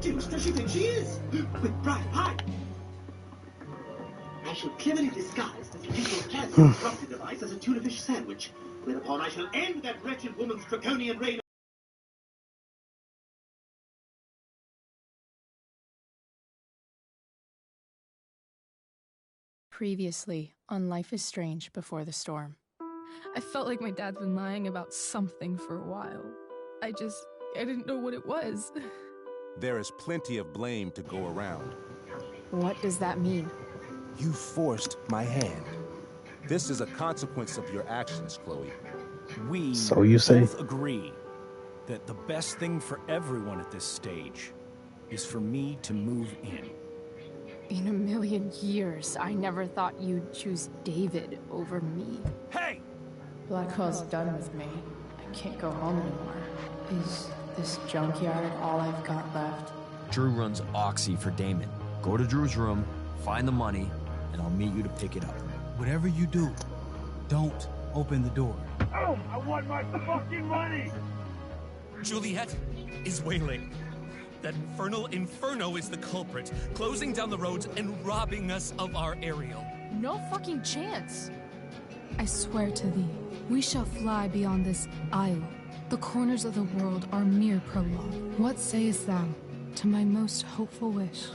deuce does she think she is? Quick, Brian, hide! I shall cleverly disguise this lethal plasma disruptor device as a tuna fish sandwich, whereupon I shall end that wretched woman's draconian reign. Previously on Life is Strange Before the Storm. I felt like my dad's been lying about something for a while. I didn't know what it was. There is plenty of blame to go around. What does that mean? You forced my hand. This is a consequence of your actions, Chloe. We So you say? both agree that the best thing for everyone at this stage is for me to move in. In a million years, I never thought you'd choose David over me. Hey! Blackwell's done with me. I can't go home anymore. Is this junkyard all I've got left? Drew runs Oxy for Damon. Go to Drew's room, find the money, and I'll meet you to pick it up. Whatever you do, don't open the door. Oh, I want my fucking money! Juliet is wailing. That infernal inferno is the culprit, closing down the roads and robbing us of our aerial. No fucking chance. I swear to thee, we shall fly beyond this isle. The corners of the world are mere prologue. What sayest thou to my most hopeful wish?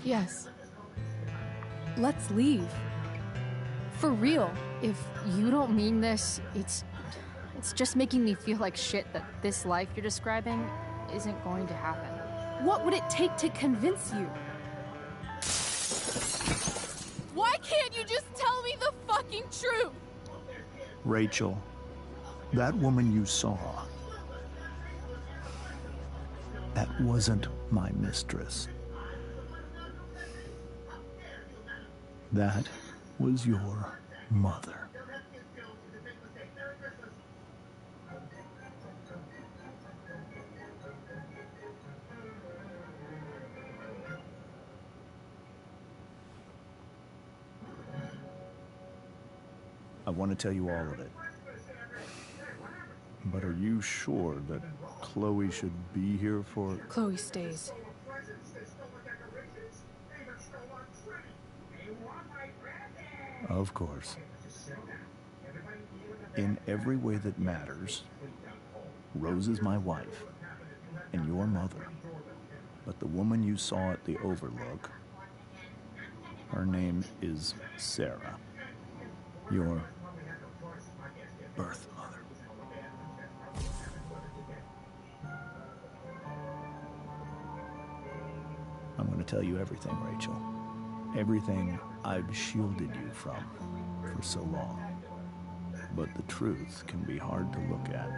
Yes. Let's leave. For real. If you don't mean this, it's just making me feel like shit that this life you're describing isn't going to happen. What would it take to convince you? Why can't you just tell me the fucking truth? Rachel, that woman you saw, that wasn't my mistress. That was your mother. I want to tell you all of it. But are you sure that Chloe should be here for... Chloe stays. Of course. In every way that matters, Rose is my wife and your mother. But the woman you saw at the Overlook, her name is Sarah. Your birth mother. I'm going to tell you everything, Rachel. Everything I've shielded you from for so long. But the truth can be hard to look at.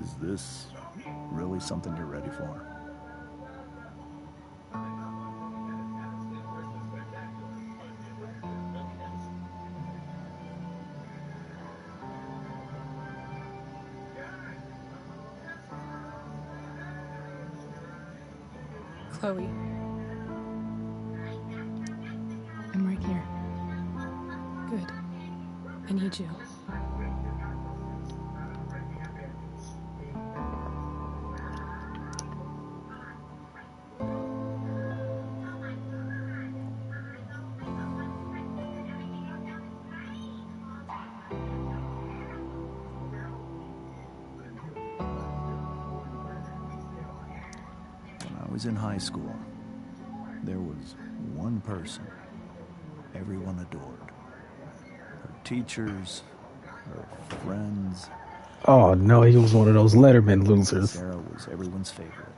Is this really something you're ready for? Chloe. I'm right here. Good. I need you. When I was in high school, there was one person everyone adored. Her teachers, her friends. Oh no, he was one of those Letterman losers. Sarah was everyone's favorite.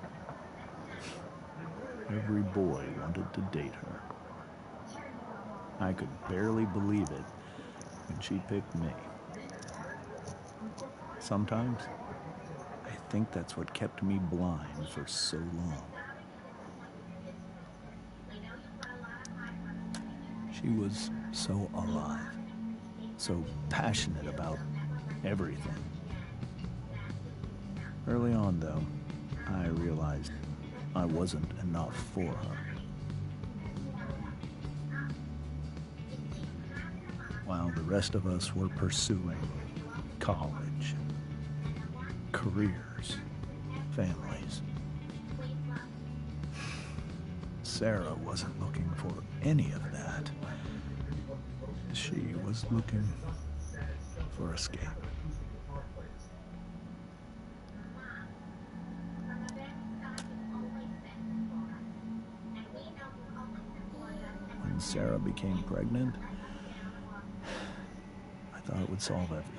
Every boy wanted to date her. I could barely believe it when she picked me. Sometimes, I think that's what kept me blind for so long. She was so alive, so passionate about everything. Early on, though, I realized I wasn't enough for her. While the rest of us were pursuing college, careers, families, Sarah wasn't looking for any of that. She was looking for escape. When Sarah became pregnant, I thought it would solve everything.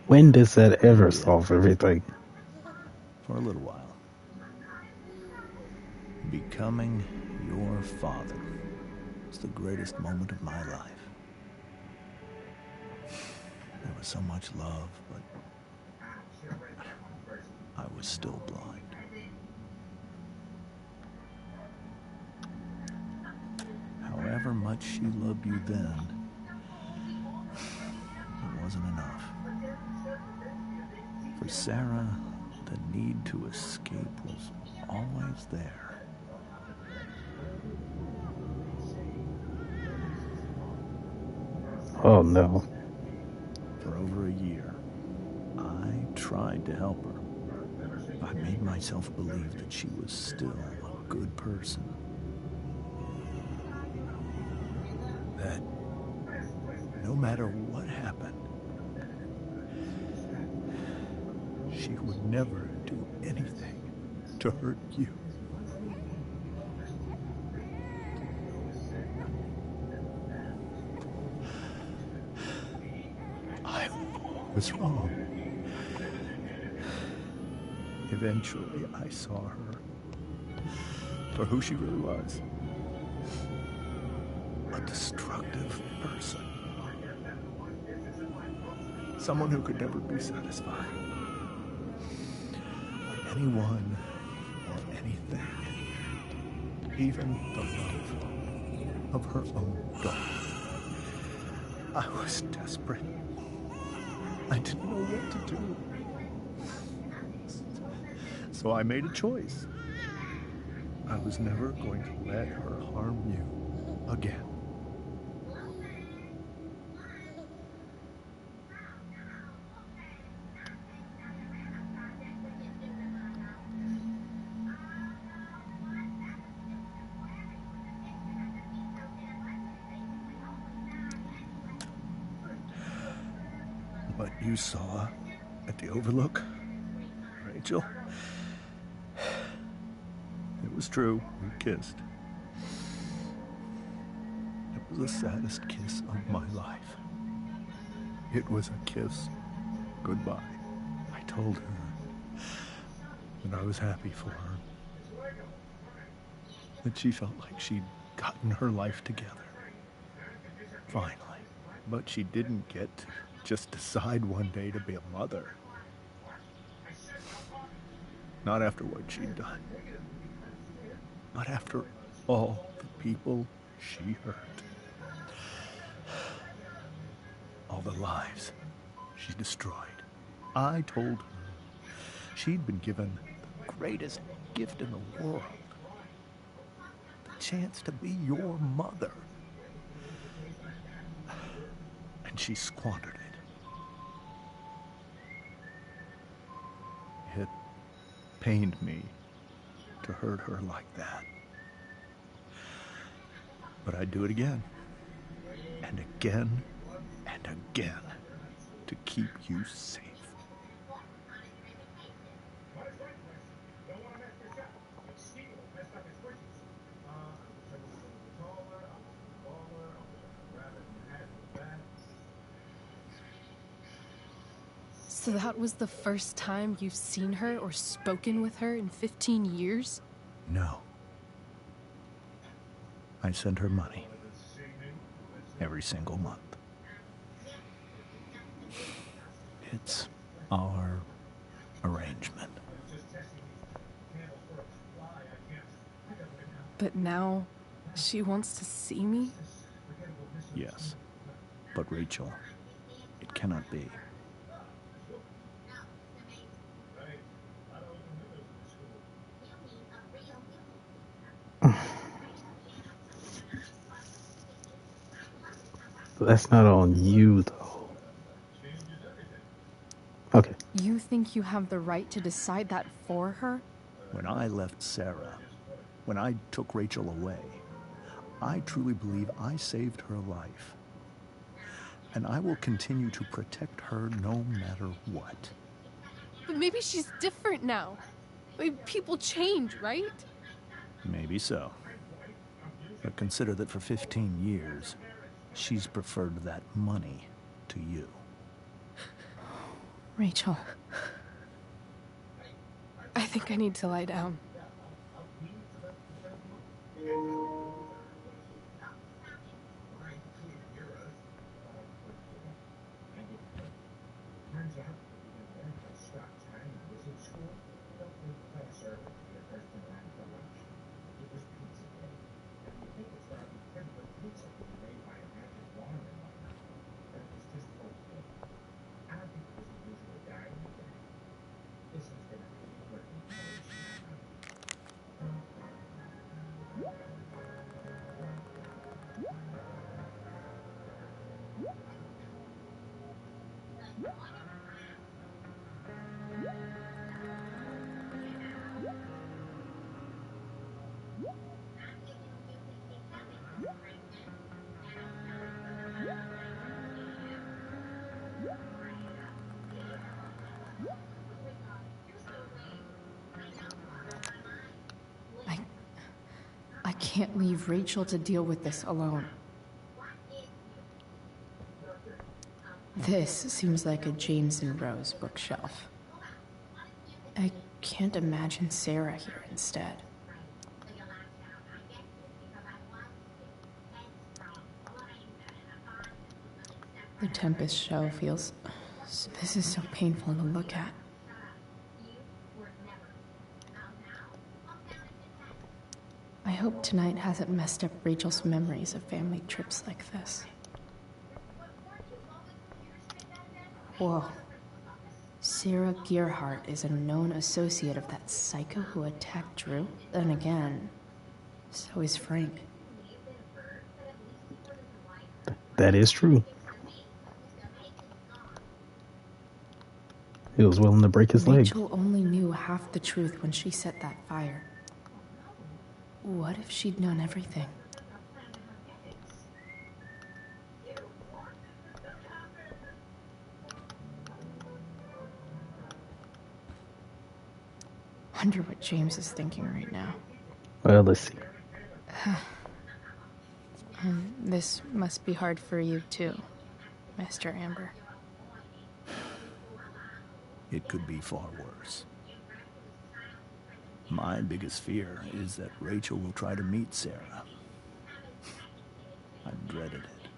When does that ever solve everything? For a little while. Becoming your father was the greatest moment of my life. There was so much love, but I was still blind. However much she loved you then, it wasn't enough. For Sarah, the need to escape was always there. Oh no. For over a year, I tried to help her. I made myself believe that she was still a good person. That no matter what happened, she would never do anything to hurt you. I was wrong. Eventually, I saw her for who she really was. A destructive person. Someone who could never be satisfied. Anyone or anything. Even the love of her own daughter. I was desperate. I didn't know what to do. So I made a choice. I was never going to let her harm you again. What you saw at the Overlook, Rachel, it was true. We kissed. It was the saddest kiss of my life. It was a kiss goodbye. I told her that I was happy for her. That she felt like she'd gotten her life together. Finally. But she didn't get to just decide one day to be a mother. Not after what she'd done. Not after all the people she hurt. All the lives she destroyed. I told her she'd been given the greatest gift in the world. The chance to be your mother. And she squandered it. It pained me to hurt her like that. But I'd do it again. And again and again to keep you safe. So that was the first time you've seen her or spoken with her in 15 years? No. I sent her money. Every single month. It's our arrangement. But now, she wants to see me? Yes. But Rachel, it cannot be. That's not on you, though. Okay. You think you have the right to decide that for her? When I left Sarah, When I took Rachel away, I truly believe I saved her life. And I will continue to protect her no matter what. But maybe she's different now. People change, right? Maybe so. But consider that for 15 years, she's preferred that money to you. Rachel. I think I need to lie down. I can't leave Rachel to deal with this alone. This seems like a James and Rose bookshelf. I can't imagine Sarah here instead. The Tempest show feels... This is so painful to look at. I hope tonight hasn't messed up Rachel's memories of family trips like this. Whoa. Sarah Gearhart is a known associate of that psycho who attacked Drew. Then again, so is Frank. That is true. He was willing to break his leg. Rachel only knew half the truth when she set that fire. What if she'd known everything? Wonder what James is thinking right now. Well, let's see. This must be hard for you too, Mr. Amber. It could be far worse. My biggest fear is that Rachel will try to meet Sarah. I've dreaded it.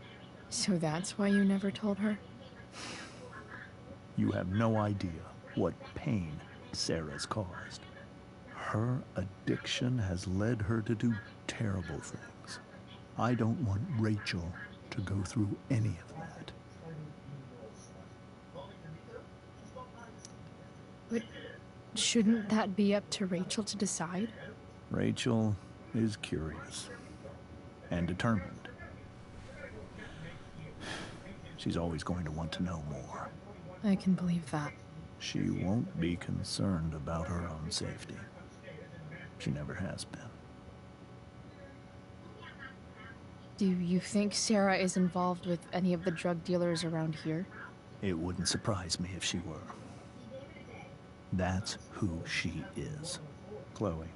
So that's why you never told her? You have no idea what pain Sarah's caused. Her addiction has led her to do terrible things. I don't want Rachel to go through any of that. But shouldn't that be up to Rachel to decide? Rachel is curious and determined. She's always going to want to know more. I can believe that. She won't be concerned about her own safety. She never has been. Do you think Sarah is involved with any of the drug dealers around here? It wouldn't surprise me if she were. That's who she is. Chloe,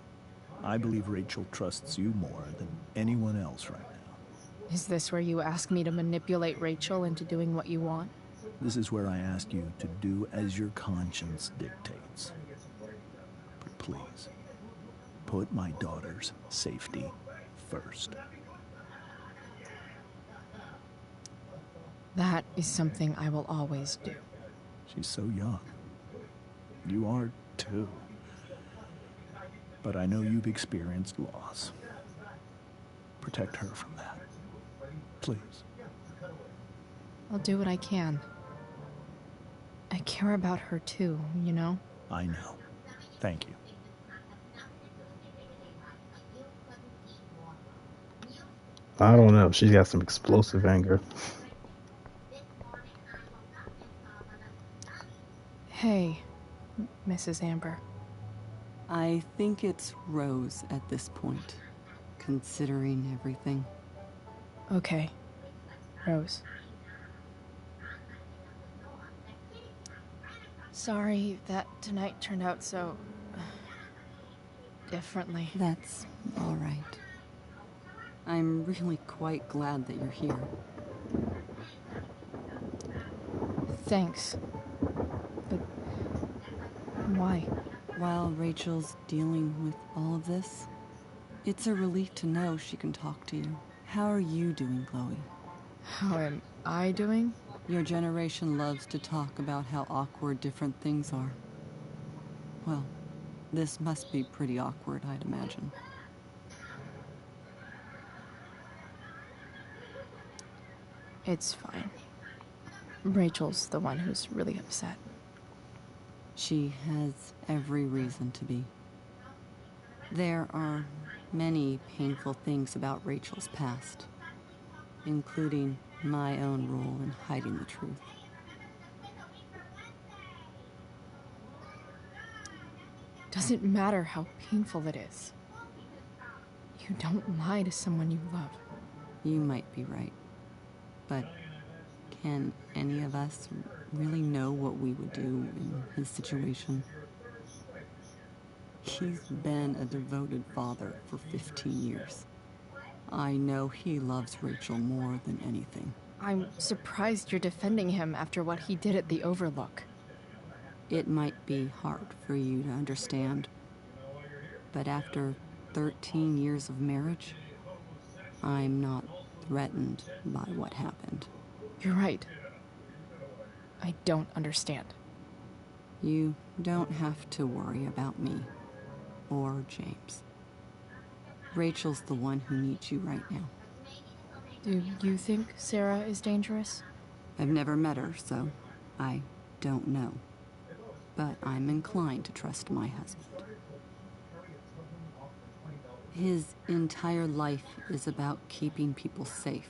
I believe Rachel trusts you more than anyone else right now. Is this where you ask me to manipulate Rachel into doing what you want? This is where I ask you to do as your conscience dictates. But please, put my daughter's safety first. That is something I will always do. She's so young. You are too. But I know you've experienced loss. Protect her from that. Please. I'll do what I can. I care about her too, you know? I know. Thank you. I don't know. She's got some explosive anger. Hey, Mrs. Amber. I think it's Rose at this point, considering everything. Okay. Rose. Sorry that tonight turned out so... differently. That's all right. I'm really quite glad that you're here. Thanks. But... why? While Rachel's dealing with all of this, it's a relief to know she can talk to you. How are you doing, Chloe? How am I doing? Your generation loves to talk about how awkward different things are. Well, this must be pretty awkward, I'd imagine. It's fine. Rachel's the one who's really upset. She has every reason to be. There are many painful things about Rachel's past, including my own role in hiding the truth. Doesn't matter how painful it is. You don't lie to someone you love. You might be right, but can any of us really know what we would do in his situation? He's been a devoted father for 15 years. I know he loves Rachel more than anything. I'm surprised you're defending him after what he did at the Overlook. It might be hard for you to understand, but after 13 years of marriage, I'm not threatened by what happened. You're right. I don't understand. You don't have to worry about me or James. Rachel's the one who needs you right now. Do you think Sarah is dangerous? I've never met her, so I don't know. But I'm inclined to trust my husband. His entire life is about keeping people safe.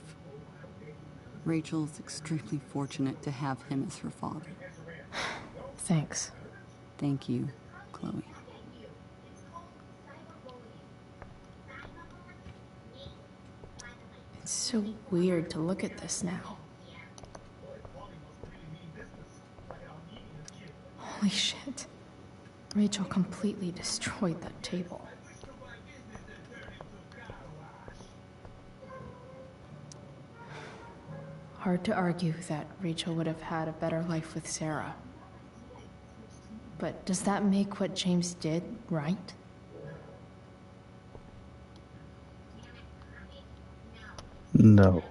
Rachel's extremely fortunate to have him as her father. Thanks. Thank you, Chloe. It's so weird to look at this now. Holy shit. Rachel completely destroyed that table. Hard to argue that Rachel would have had a better life with Sarah. But does that make what James did right? No.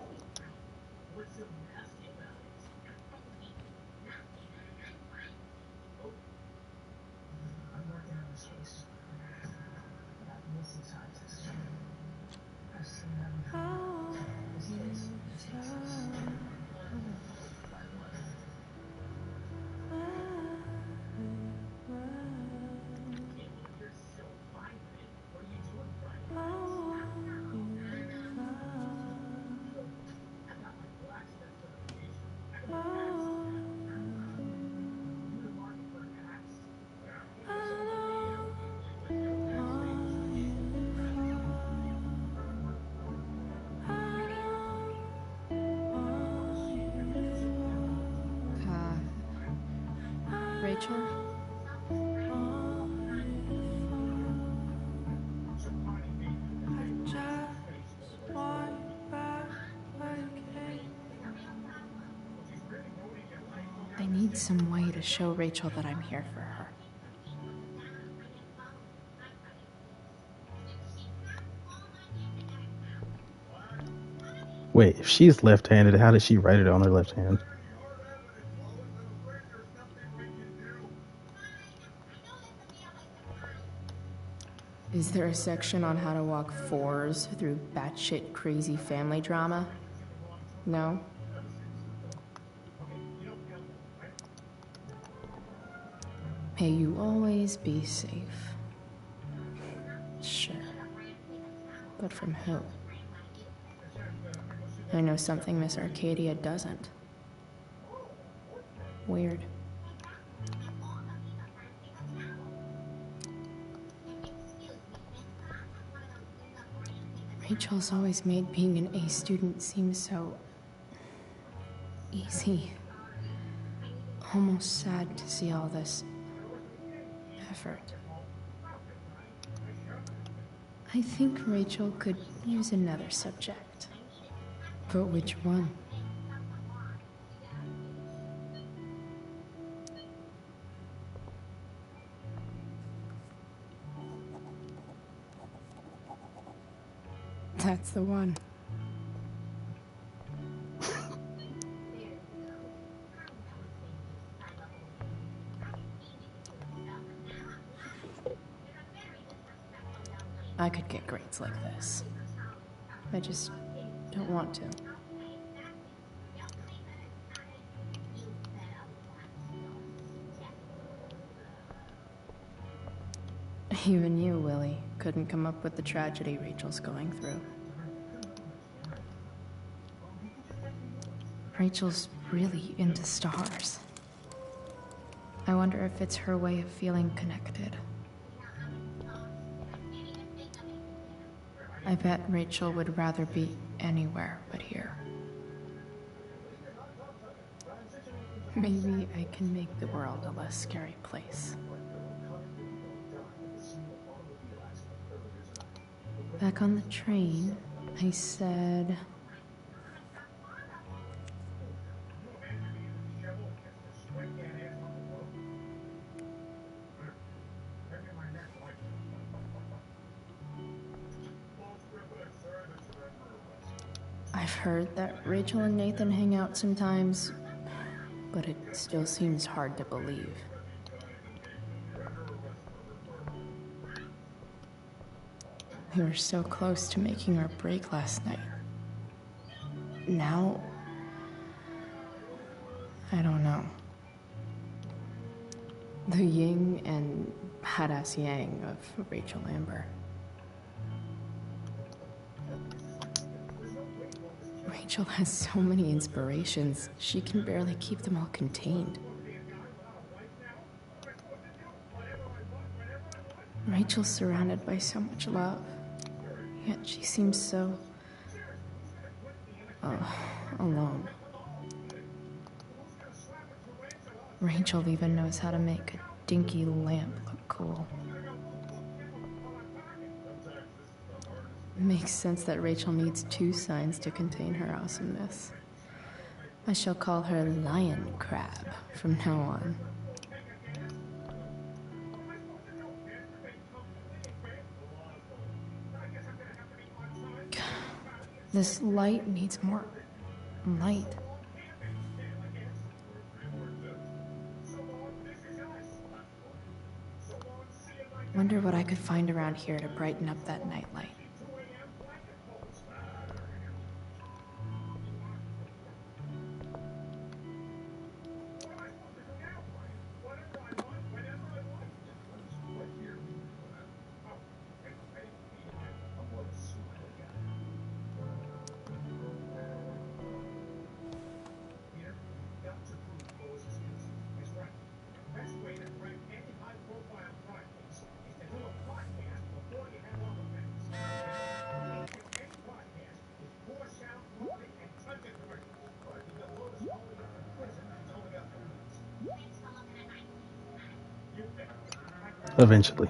Rachel? I need some way to show Rachel that I'm here for her. Wait, if she's left-handed, how did she write it on her left hand? Is there a section on how to walk fours through batshit crazy family drama? No? May you always be safe. Sure. But from who? I know something Miss Arcadia doesn't. Weird. Rachel's always made being an A student seem so easy. Almost sad to see all this effort. I think Rachel could use another subject. But which one? That's the one. I could get grades like this. I just don't want to. Even you, Willie, couldn't come up with the tragedy Rachel's going through. Rachel's really into stars. I wonder if it's her way of feeling connected. I bet Rachel would rather be anywhere but here. Maybe I can make the world a less scary place. Back on the train, I said... I've heard that Rachel and Nathan hang out sometimes, but it still seems hard to believe. We were so close to making our break last night. Now, I don't know. The yin and badass yang of Rachel Amber. Rachel has so many inspirations, she can barely keep them all contained. Rachel's surrounded by so much love, yet she seems so... alone. Rachel even knows how to make a dinky lamp look cool. Makes sense that Rachel needs 2 signs to contain her awesomeness. I shall call her Lion Crab from now on. This light needs more light. Wonder what I could find around here to brighten up that nightlight. Eventually.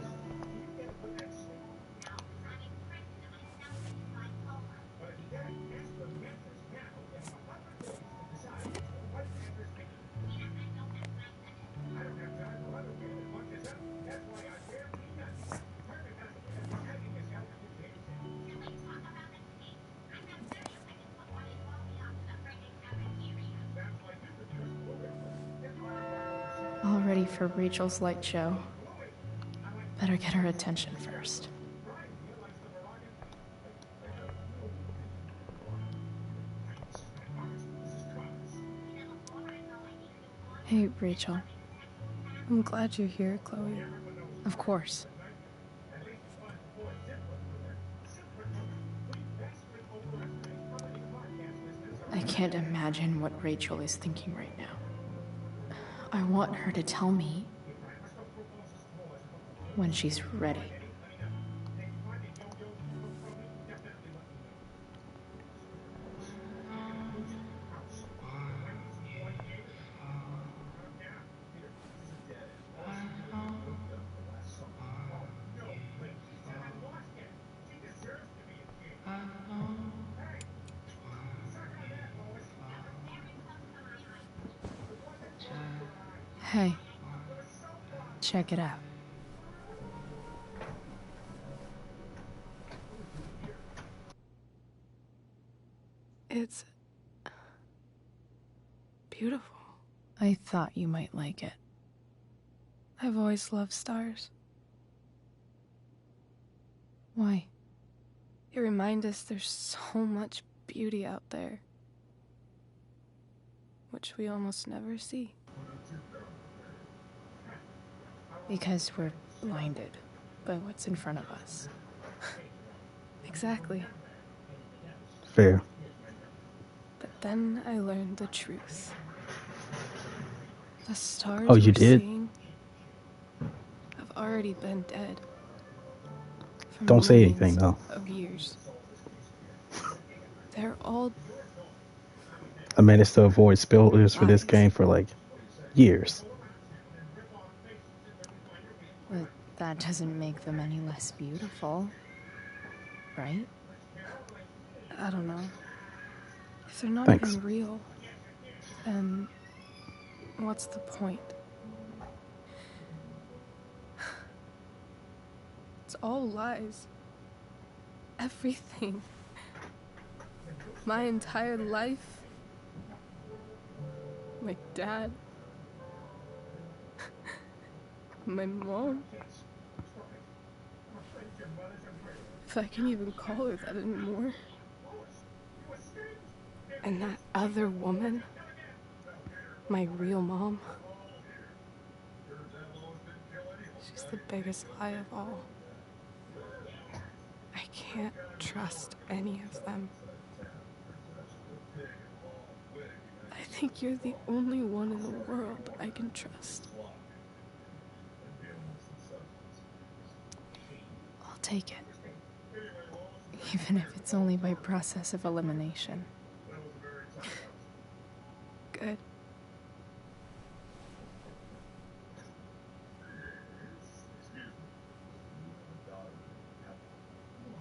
All ready for Rachel's light show. Better get her attention first. Hey, Rachel. I'm glad you're here, Chloe. Of course. I can't imagine what Rachel is thinking right now. I want her to tell me when she's ready. Hey, check it out. It's beautiful. I thought you might like it. I've always loved stars. Why? They remind us there's so much beauty out there, which we almost never see. Because we're blinded by what's in front of us. Exactly. Fair. But then I learned the truth. The stars Oh, you we're did? seeing have already been dead. For Don't say anything, millions though. of years. They're all I managed to avoid spoilers for this game for like years. But that doesn't make them any less beautiful, right? I don't know. If they're not Thanks. even real, then what's the point? It's all lies. Everything. My entire life. My dad. My mom. If I can even call her that anymore. And that other woman. My real mom. She's the biggest lie of all. I can't trust any of them. I think you're the only one in the world I can trust. I'll take it. Even if it's only by process of elimination. Good.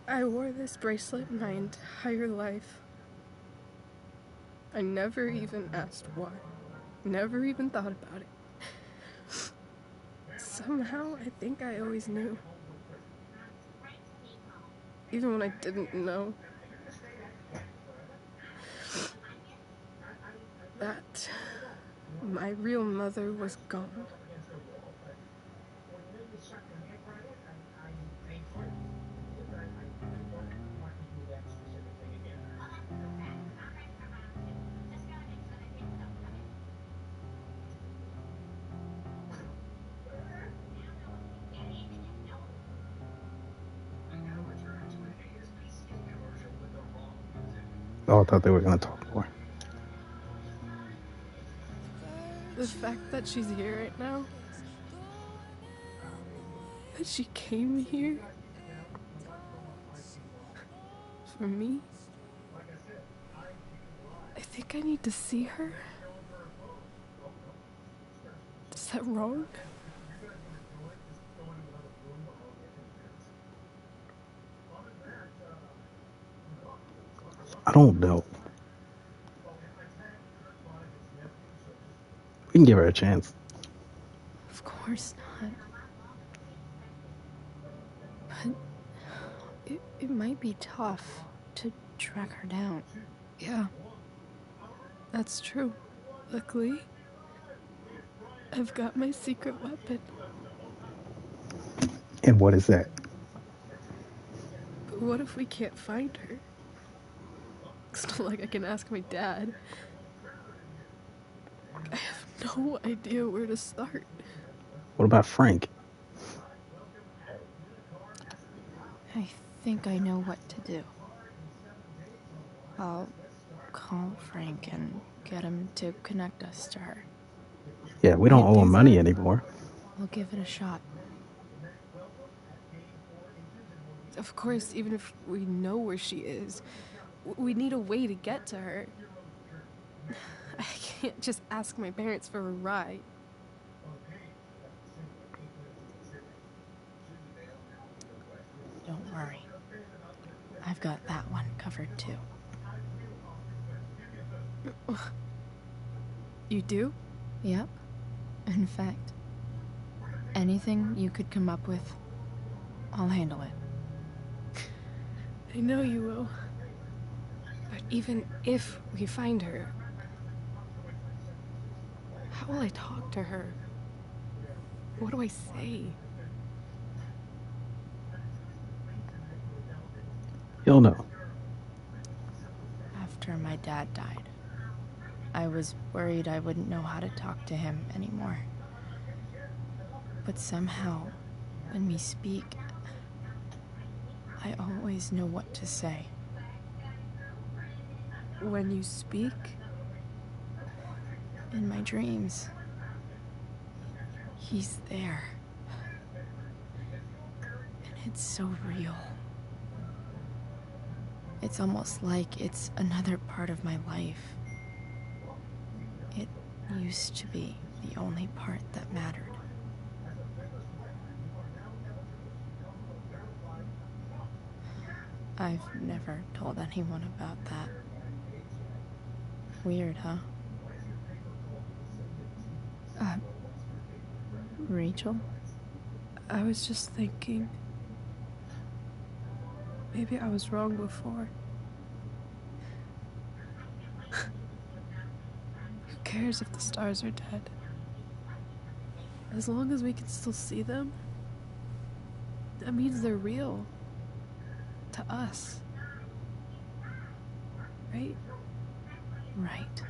I wore this bracelet my entire life. I never even asked why. Never even thought about it. Somehow, I think I always knew. Even when I didn't know. That my real mother was gone. Oh, I thought they were going to talk more. The fact that she's here right now, that she came here for me, I think I need to see her. Is that wrong? I don't know. We can give her a chance. Of course not. But it might be tough to track her down. Yeah. That's true. Luckily, I've got my secret weapon. And what is that? But what if we can't find her? It's not like I can ask my dad. I have no idea where to start. What about Frank? I think I know what to do. I'll call Frank and get him to connect us to her. Yeah, we don't owe him money anymore. We'll give it a shot. Of course, even if we know where she is, we need a way to get to her. I can't just ask my parents for a ride. Don't worry. I've got that one covered too. You do? Yep. In fact, anything you could come up with, I'll handle it. I know you will. But even if we find her, how will I talk to her? What do I say? You'll know. After my dad died, I was worried I wouldn't know how to talk to him anymore. But somehow, when we speak, I always know what to say. When you speak? In my dreams, he's there. And it's so real. It's almost like it's another part of my life. It used to be the only part that mattered. I've never told anyone about that. Weird, huh? Rachel? I was just thinking. Maybe I was wrong before. Who cares if the stars are dead? As long as we can still see them, that means they're real. To us. Right? Right.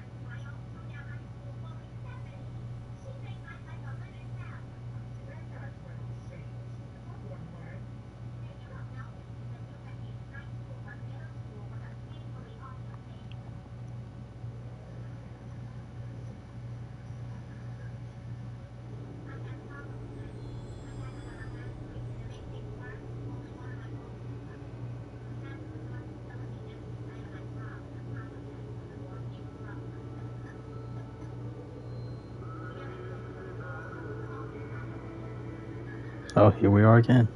Oh, here we are again.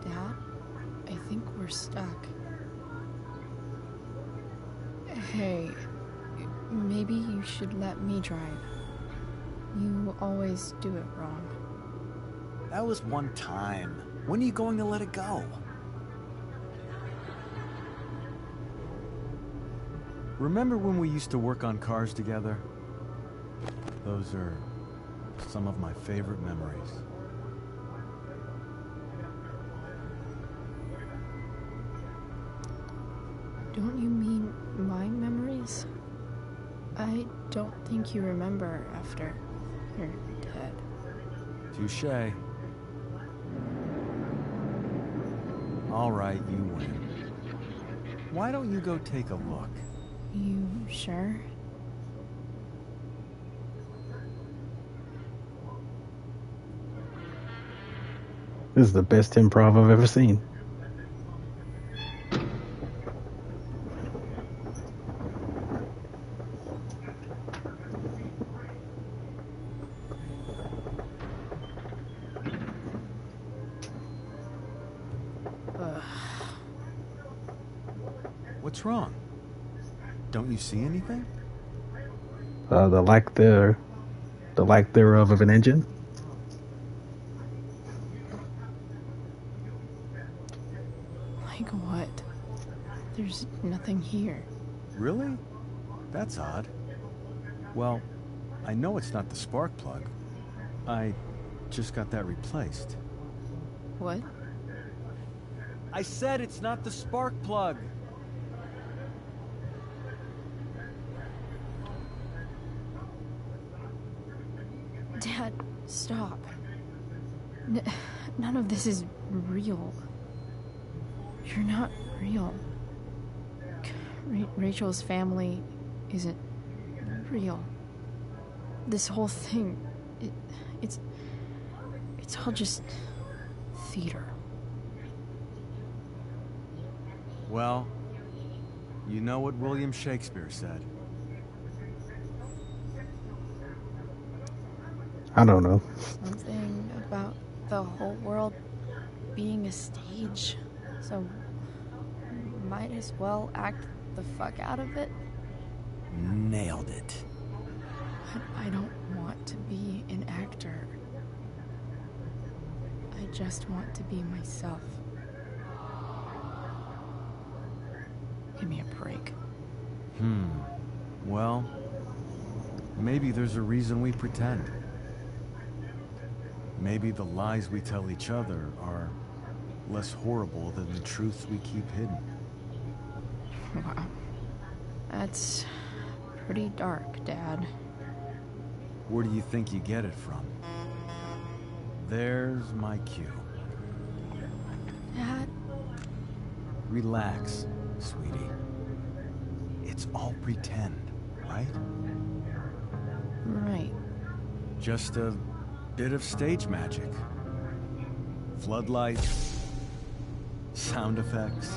Dad, I think we're stuck. Hey, maybe you should let me drive. You always do it wrong. That was one time. When are you going to let it go? Remember when we used to work on cars together? Those are some of my favorite memories. Don't you mean my memories? I don't think you remember after you're dead. Touché. All right, you win. Why don't you go take a look? You sure? This is the best improv I've ever seen. What's wrong? Don't you see anything? The lack thereof of an engine. Like what? There's nothing here. Really? That's odd. Well, I know it's not the spark plug. I just got that replaced. What? I said it's not the spark plug! Dad, stop. None of this is real. You're not real. Rachel's family isn't real. This whole thing, it's all just theater. Well, you know what William Shakespeare said. I don't know. Something about the whole world being a stage. So, might as well act the fuck out of it. Nailed it. But I don't want to be an actor. I just want to be myself. Give me a break. Well, maybe there's a reason we pretend. Maybe the lies we tell each other are less horrible than the truths we keep hidden. Wow. That's pretty dark, Dad. Where do you think you get it from? There's my cue. Dad? Relax, sweetie. It's all pretend, right? Right. Just a bit of stage magic. Floodlights, sound effects.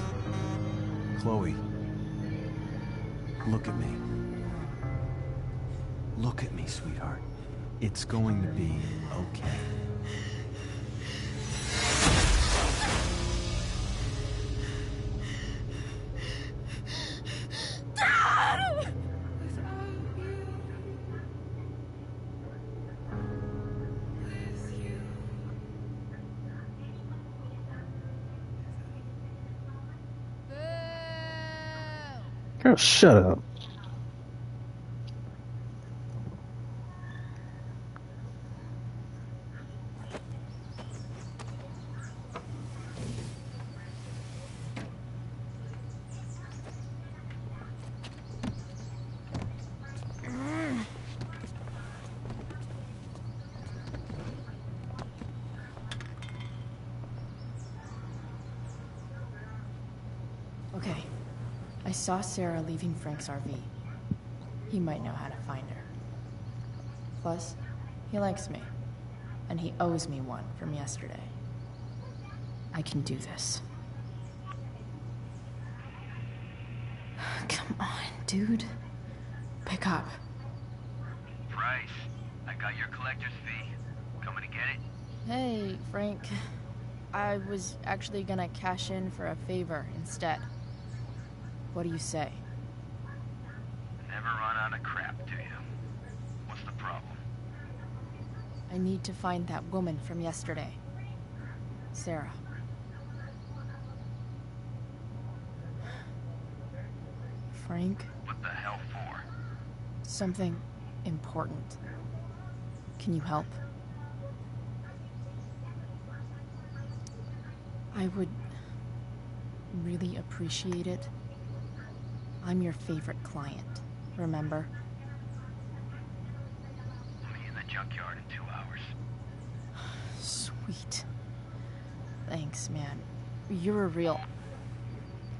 Chloe, look at me. Look at me, sweetheart. It's going to be okay. Girl, shut up. Okay. I saw Sarah leaving Frank's RV. He might know how to find her. Plus, he likes me. And he owes me one from yesterday. I can do this. Come on, dude. Pick up. Price, I got your collector's fee. Coming to get it? Hey, Frank. I was actually gonna cash in for a favor instead. What do you say? Never run out of crap, do you? What's the problem? I need to find that woman from yesterday. Sarah. Frank? What the hell for? Something important. Can you help? I would really appreciate it. I'm your favorite client, remember? I'll be in the junkyard in 2 hours. Sweet. Thanks, man. You're a real...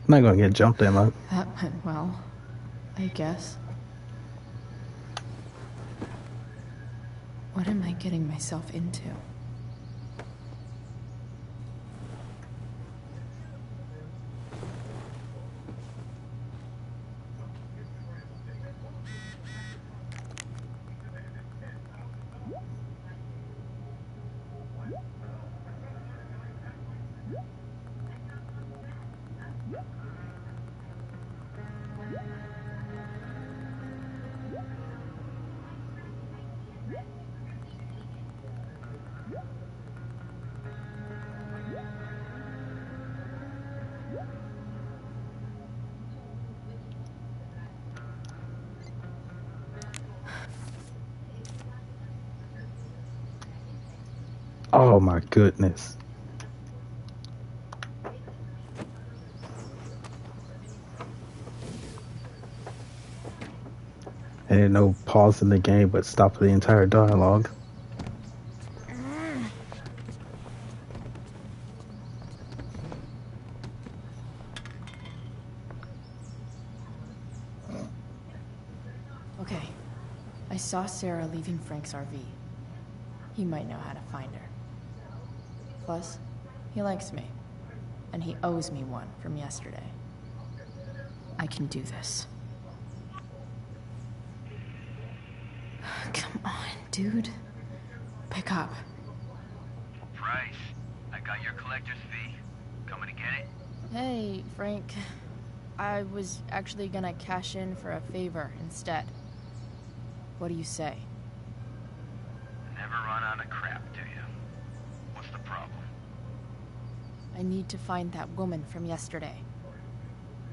I'm not gonna get jumped in, man. That went well, I guess. What am I getting myself into? Oh my goodness. And no pause in the game, but stop the entire dialogue. Okay. I saw Sarah leaving Frank's RV. He might know how to find her. Plus, he likes me. And he owes me one from yesterday. I can do this. Come on, dude. pick up. Price, I got your collector's fee. Coming to get it? Hey, Frank. I was actually gonna cash in for a favor instead. What do you say? Never run out of crap, do you? What's the problem? I need to find that woman from yesterday.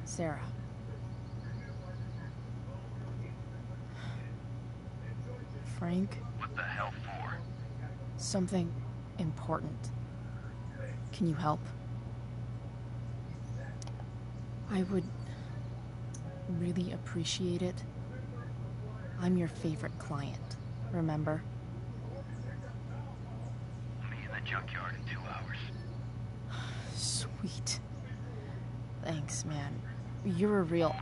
Sarah. Frank? What the hell for? Something important. Can you help? I would really appreciate it. I'm your favorite client, remember? I'll meet you in the junkyard in 2 hours. Sweet. Thanks, man. You're a real...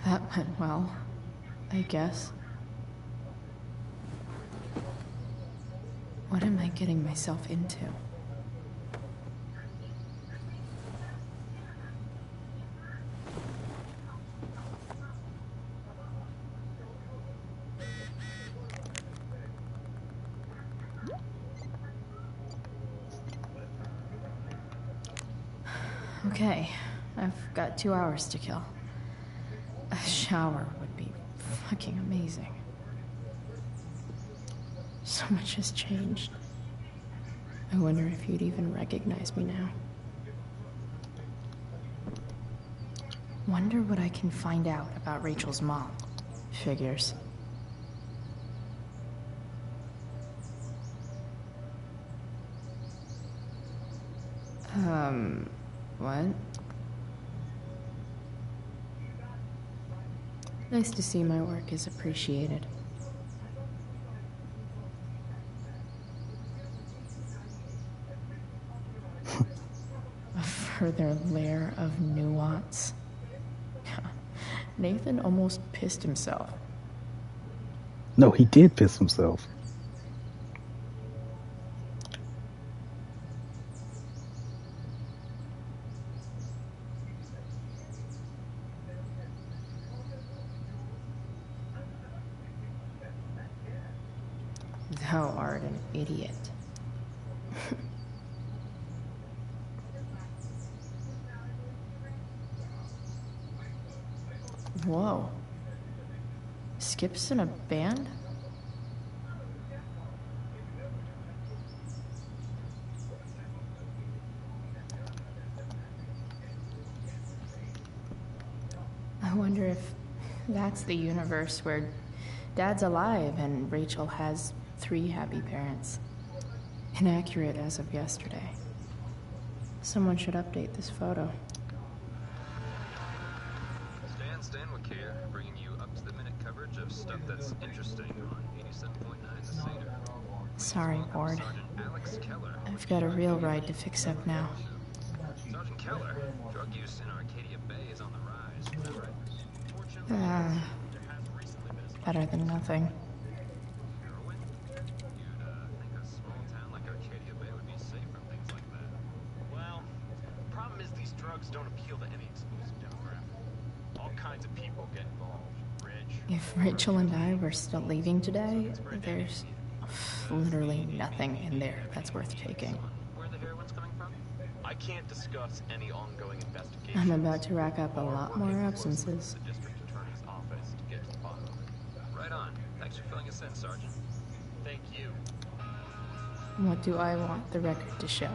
That went well, I guess. What am I getting myself into? Okay, I've got 2 hours to kill. A shower would be fucking amazing. So much has changed. I wonder if you'd even recognize me now. Wonder what I can find out about Rachel's mom. Figures. What? Nice to see my work is appreciated. A further layer of nuance. Nathan almost pissed himself. No, he did piss himself. Thou art an idiot. Whoa. Skip's in a band? I wonder if that's the universe where Dad's alive and Rachel has 3 happy parents. Inaccurate as of yesterday. Someone should update this photo. Stan here, bringing you up-to-the-minute coverage of stuff that's interesting on 87.9 The Seder. Sorry, Board. Alex Keller. I've got a real ride to fix up now. Sergeant Keller, drug use in Arcadia Bay is on the rise. Better than nothing. Don't appeal to any exclusive demographic. All kinds of people get involved. Rich. If Rachel and I were still leaving today, there's literally nothing in there that's worth taking. Where the heroin's coming from? I can't discuss any ongoing investigation. I'm about to rack up a lot more absences. The district attorney's office to get to the bottom of it. Right on. Thanks for filling us in, Sergeant. Thank you. What do I want the record to show?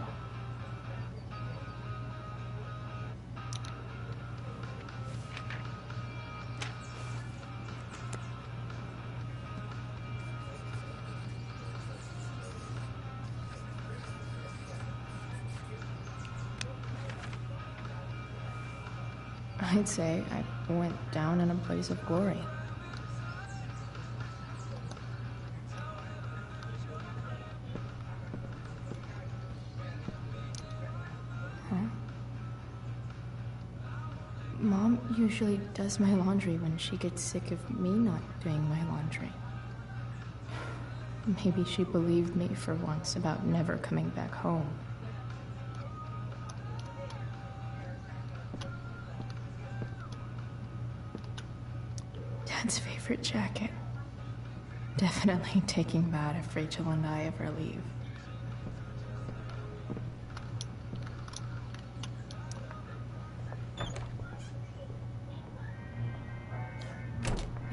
I'd say I went down in a blaze of glory. Huh? Mom usually does my laundry when she gets sick of me not doing my laundry. Maybe she believed me for once about never coming back home. Dad's favorite jacket. Definitely taking that if Rachel and I ever leave.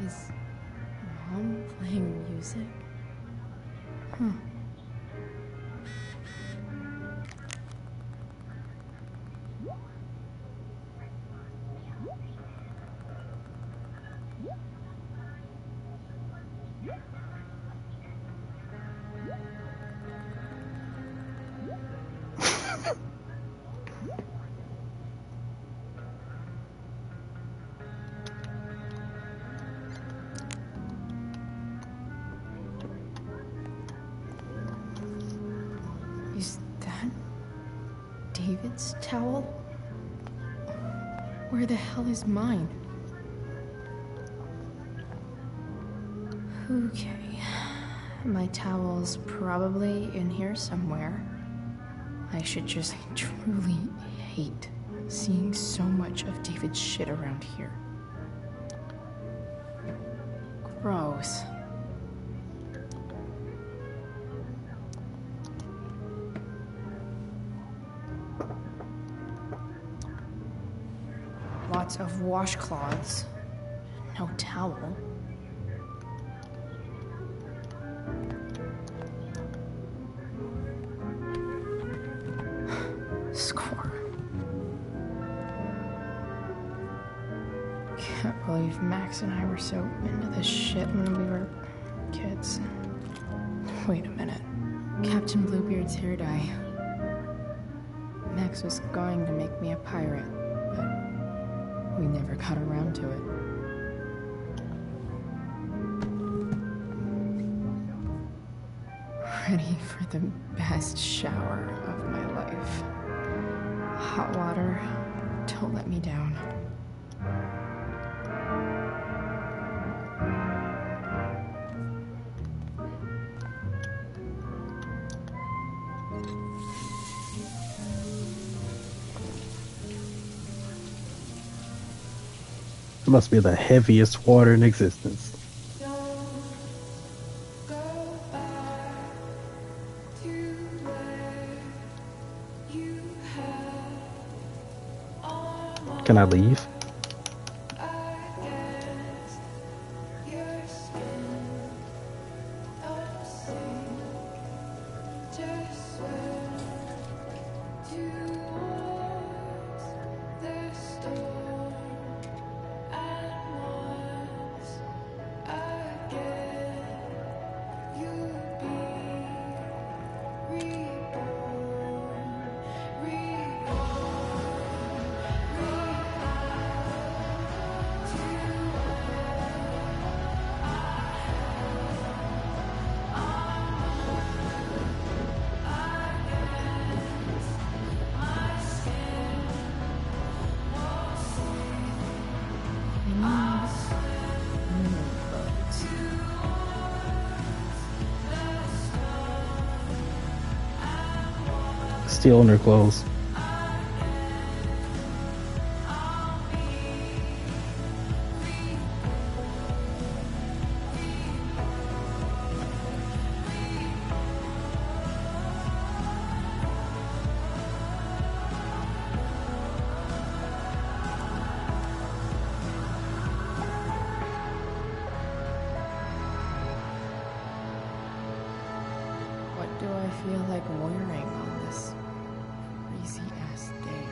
Is Mom playing music? Huh. Is that David's towel? Where the hell is mine? Okay. My towel's probably in here somewhere. I should just truly hate seeing so much of David's shit around here. Gross. Lots of washcloths. No towel. Score. Can't believe Max and I were so into this shit when we were kids. Wait a minute. Captain Bluebeard's hair dye. Max was going to make me a pirate, but we never got around to it. Ready for the best shower of my life. Hot water, don't let me down. It must be the heaviest water in existence. Can I leave? Still in their clothes. What do I feel like wearing on this crazy ass day?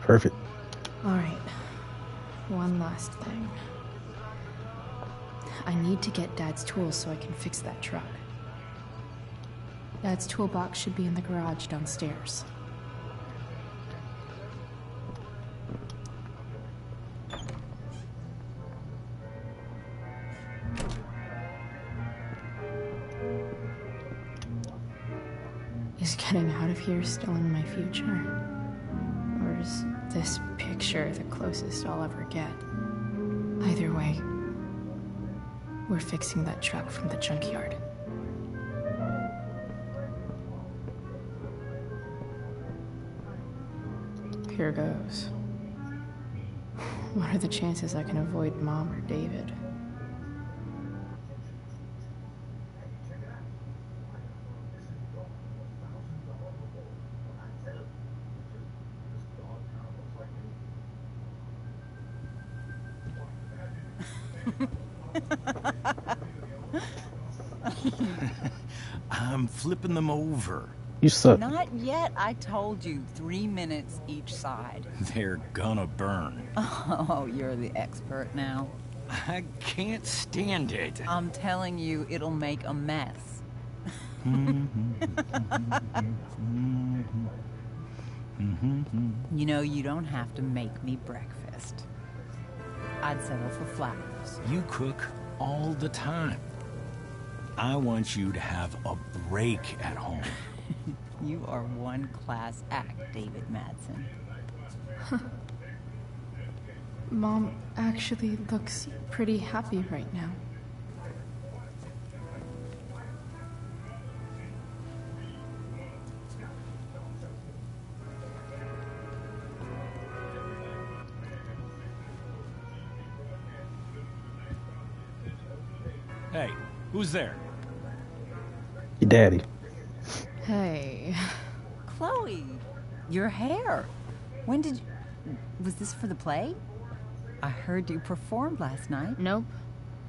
Perfect. All right. One last thing. I need to get Dad's tools so I can fix that truck. Dad's toolbox should be in the garage downstairs. Is getting out of here still in my future? Or is this picture the closest I'll ever get? Either way, we're fixing that truck from the junkyard. Here goes. What are the chances I can avoid Mom or David? I'm flipping them over. You suck. Not yet. I told you 3 minutes each side. They're gonna burn. Oh, you're the expert now. I can't stand it. I'm telling you, it'll make a mess. You know, you don't have to make me breakfast. I'd settle for flowers. You cook all the time. I want you to have a break at home. You are one class act, David Madsen. Mom actually looks pretty happy right now. Hey, who's there? Your daddy. Hey. Chloe, your hair. When did you... Was this for the play? I heard you performed last night. Nope.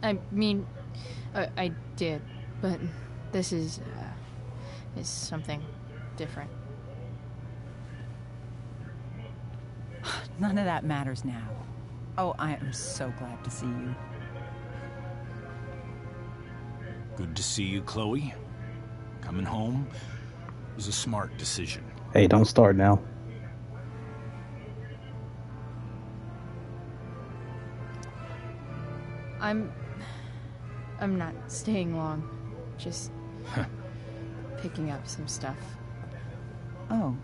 I mean, I did, but this is something different. None of that matters now. Oh, I am so glad to see you. Good to see you, Chloe. Coming home was a smart decision. Hey, don't start now. I'm not staying long. Just picking up some stuff. Oh.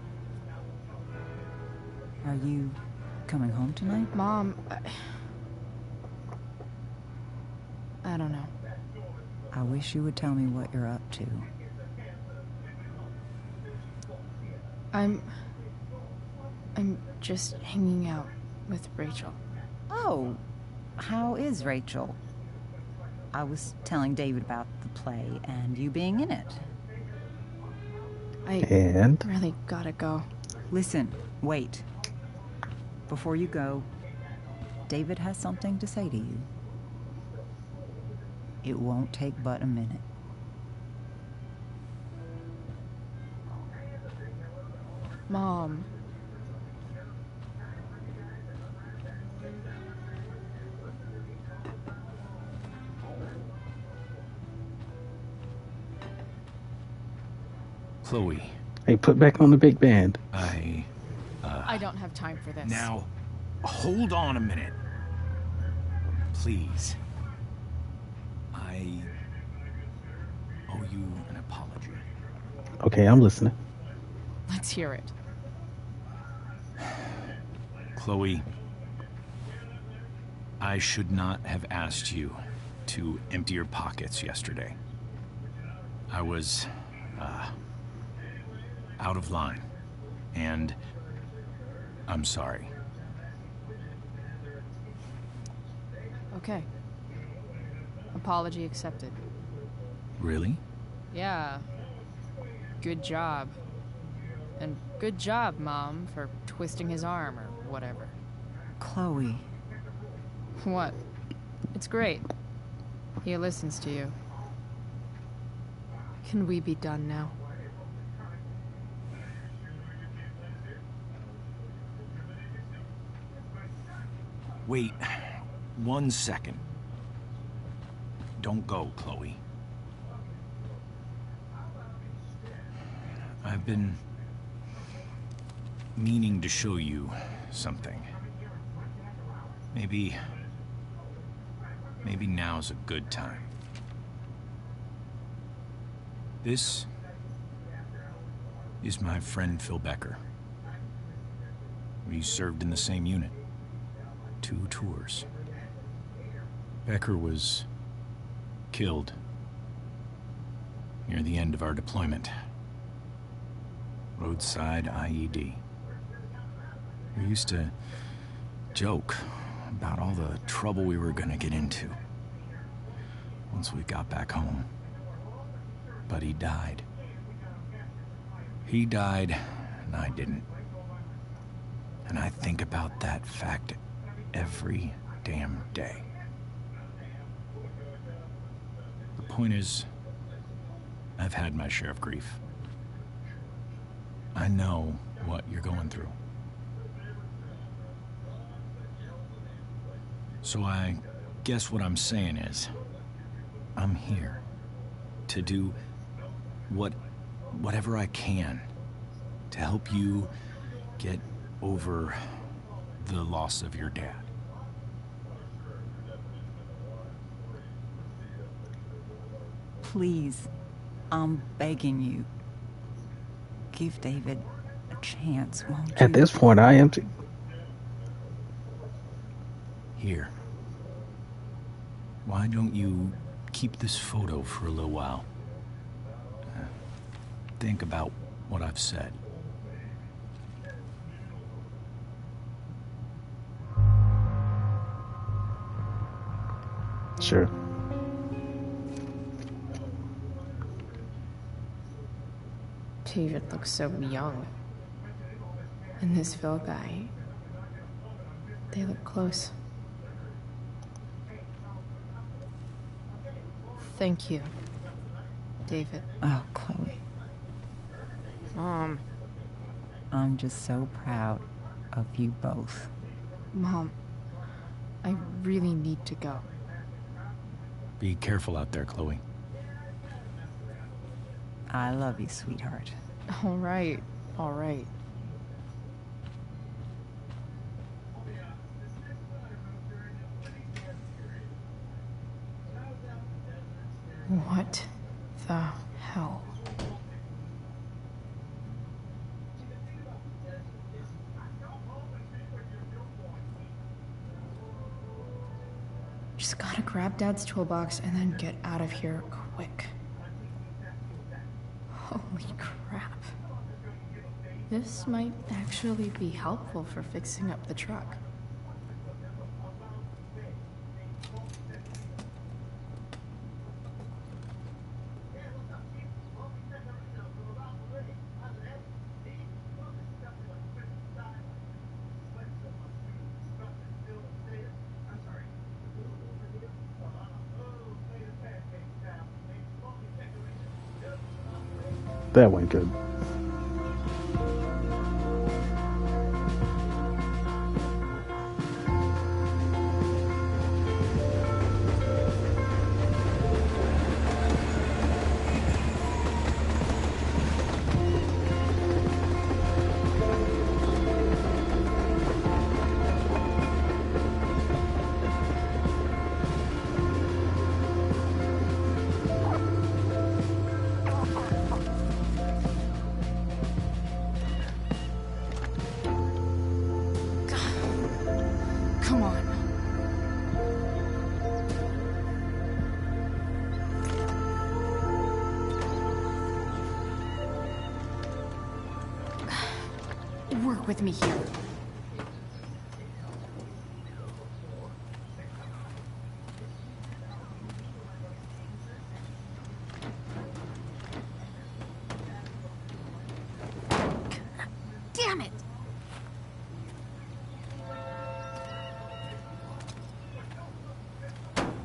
Are you coming home tonight? Mom, I don't know. I wish you would tell me what you're up to. I'm just hanging out with Rachel. Oh, how is Rachel? I was telling David about the play and you being in it. I really gotta go. Listen, wait. Before you go, David has something to say to you. It won't take but a minute. Mom. Chloe. Hey, put back on the big band. I don't have time for this. Now, hold on a minute. Please. I owe you an apology. Okay, I'm listening. Let's hear it. Chloe, I should not have asked you to empty your pockets yesterday. I was, out of line, and I'm sorry. Okay. Apology accepted. Really? Yeah. Good job. And good job, Mom, for twisting his arm or whatever. Chloe. What? It's great. He listens to you. Can we be done now? Wait 1 second. Don't go, Chloe. I've been meaning to show you something. Maybe now's a good time. This is my friend Phil Becker. We served in the same unit. 2 tours. Becker was killed near the end of our deployment. Roadside IED. We used to joke about all the trouble we were gonna get into once we got back home. But he died. He died, and I didn't. And I think about that fact every damn day. The point is, I've had my share of grief. I know what you're going through. So I guess what I'm saying is, I'm here to do whatever I can to help you get over the loss of your dad. Please, I'm begging you. Give David a chance, won't you? At this point, I am too. Here. Why don't you keep this photo for a little while? Think about what I've said. Sure. David looks so young. And this Phil guy, they look close. Thank you, David. Oh, Chloe. Mom. I'm just so proud of you both. Mom, I really need to go. Be careful out there, Chloe. I love you, sweetheart. All right, all right. What the hell? Just gotta grab Dad's toolbox and then get out of here quick. Holy crap. This might actually be helpful for fixing up the truck. That went good. Come on. Work with me here. Damn it!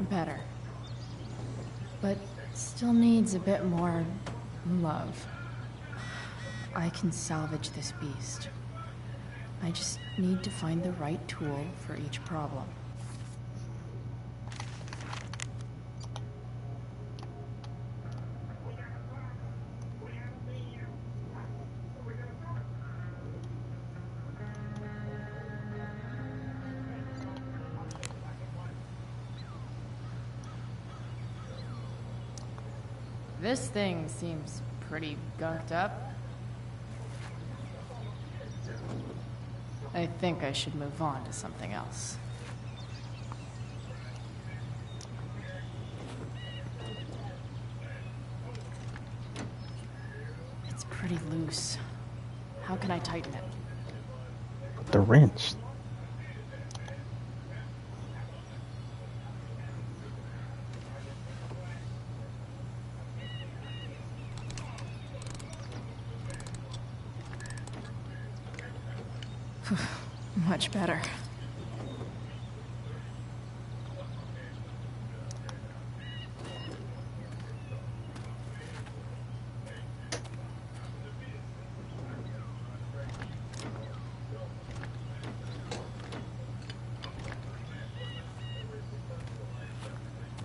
Better. But still needs a bit more love. I can salvage this beast. I just need to find the right tool for each problem. This thing seems pretty gunked up. I think I should move on to something else. It's pretty loose. How can I tighten it? The wrench. Much better.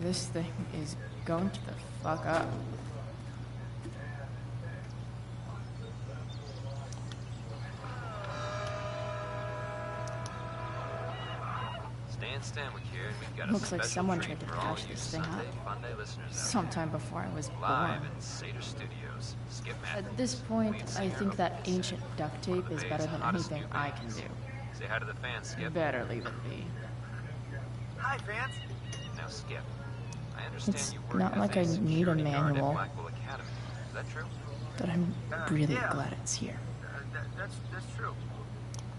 This thing is going to the fuck up. Stanwyck here, and we've got Looks a like special someone treat tried to for all patch you this thing up. Sunday Funday listeners out Sometime before I was there. Live born. in Seder Studios. Skip Matthews, At this point, lead I singer think of that Pulse. ancient duct tape is better than Hottest anything new I can bands. do. Say hi to the fans, Skip. Better leave it be. Hi, fans. Now, Skip, I understand It's you work not as like I need a security guard at manual, Blackwell Academy. Is that true? but I'm really yeah. glad it's here. That's true.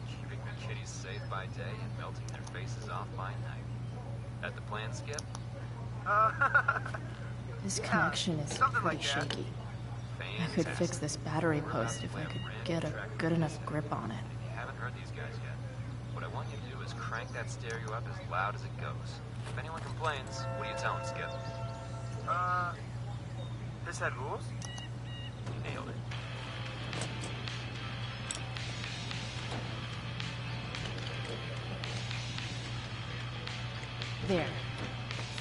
Keeping the kiddies safe by day and melting their faces off by night. That the plan, Skip? This connection is something pretty like that. shaky. I could fix this battery post if I could get a good enough grip on it. If you haven't heard these guys yet, what I want you to do is crank that stereo up as loud as it goes. If anyone complains, what do you tell them, Skip? This had rules? You nailed it. There.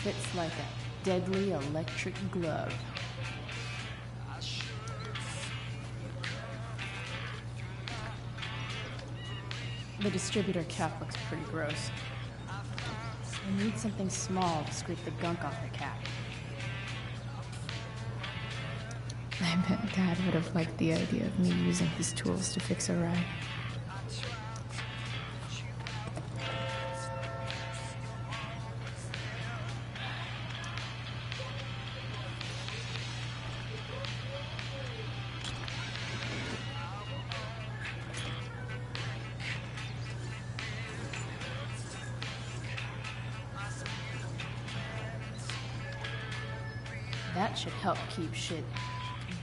Fits like a deadly electric glove. The distributor cap looks pretty gross. I need something small to scrape the gunk off the cap. I bet Dad would have liked the idea of me using his tools to fix a ride. That should help keep shit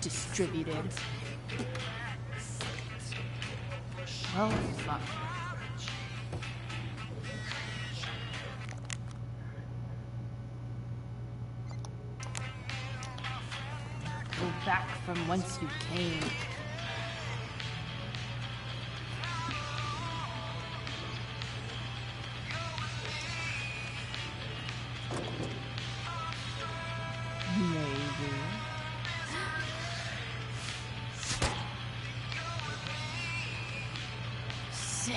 distributed. Well, fuck. Go back from whence you came. Maybe. Sick.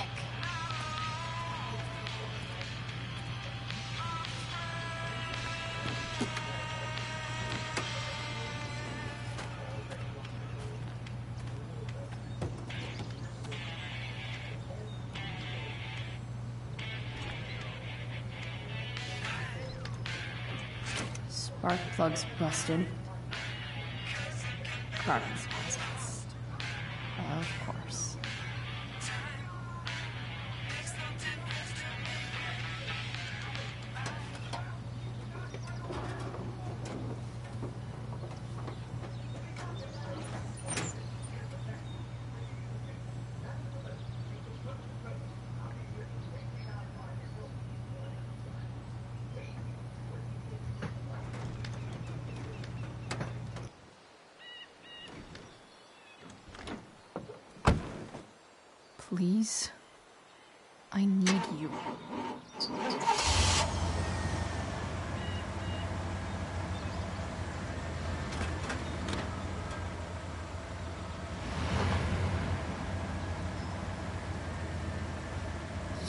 Spark plug's busted. Carbon's possessed. Of course. Please, I need you.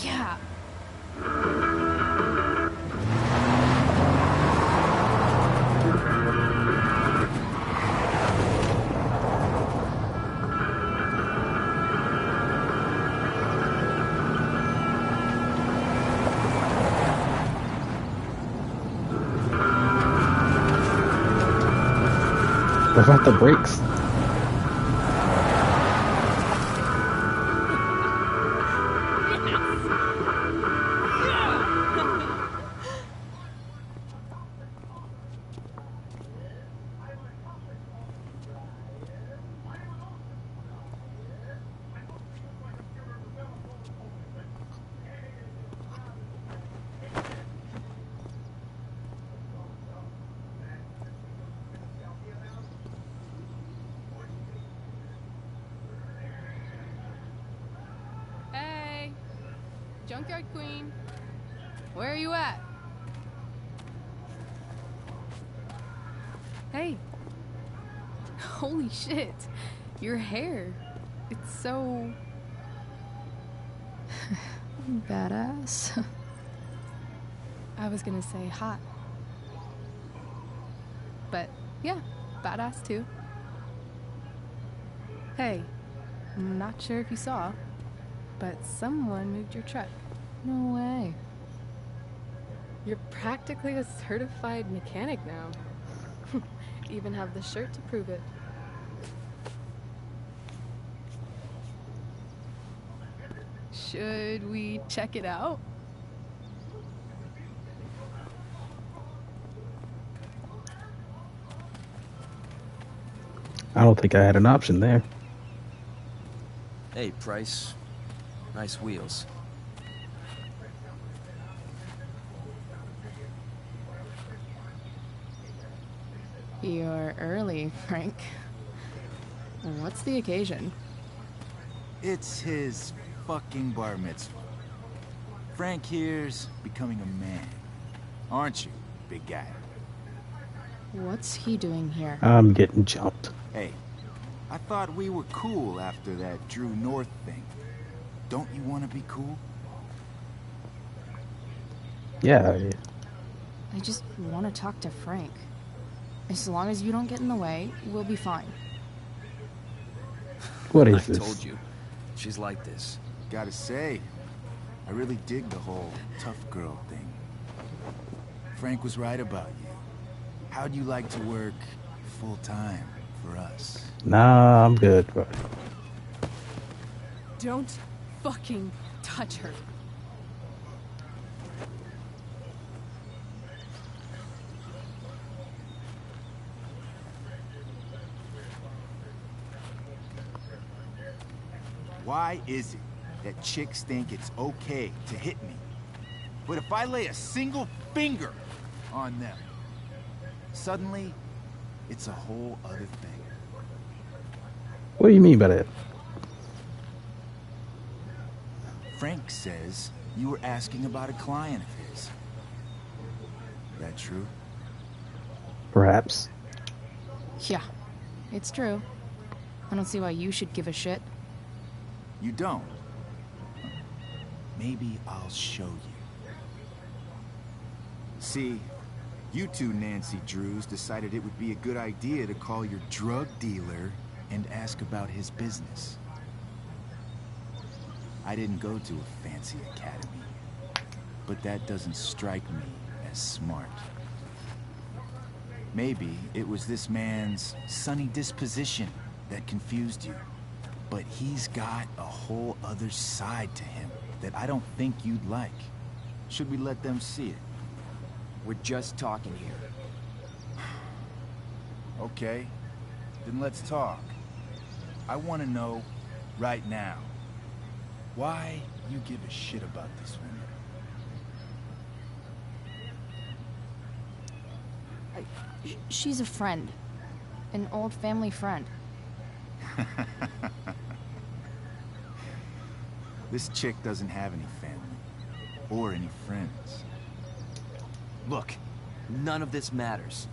Yeah. What about the brakes? Hey, Junkyard Queen, where are you at? Hey, holy shit, your hair, it's so Badass. I was gonna say hot. But yeah, badass too. Hey, I'm not sure if you saw, but someone moved your truck. No way. You're practically a certified mechanic now. Even have the shirt to prove it. Should we check it out? I don't think I had an option there. Hey, Price. Nice wheels. You're early, Frank. What's the occasion? It's his fucking bar mitzvah. Frank here's becoming a man. Aren't you, big guy? What's he doing here? I'm getting jumped. Hey, I thought we were cool after that Drew North thing. Don't you want to be cool? Yeah. I just want to talk to Frank. As long as you don't get in the way, we'll be fine. What is this? I told you. She's like this. Gotta say, I really dig the whole tough girl thing. Frank was right about you. How'd you like to work full-time for us? Nah, I'm good, bro. Don't fucking touch her. Why is it that chicks think it's okay to hit me? But if I lay a single finger on them, suddenly, it's a whole other thing. What do you mean by that? Frank says you were asking about a client of his. That true? Perhaps. Yeah, it's true. I don't see why you should give a shit. You don't? Maybe I'll show you. See, you two Nancy Drews decided it would be a good idea to call your drug dealer and ask about his business. I didn't go to a fancy academy, but that doesn't strike me as smart. Maybe it was this man's sunny disposition that confused you, but he's got a whole other side to him that I don't think you'd like. Should we let them see it? We're just talking here. Okay, then let's talk. I want to know, right now, why you give a shit about this woman. She's a friend. An old family friend. This chick doesn't have any family. Or any friends. Look, none of this matters.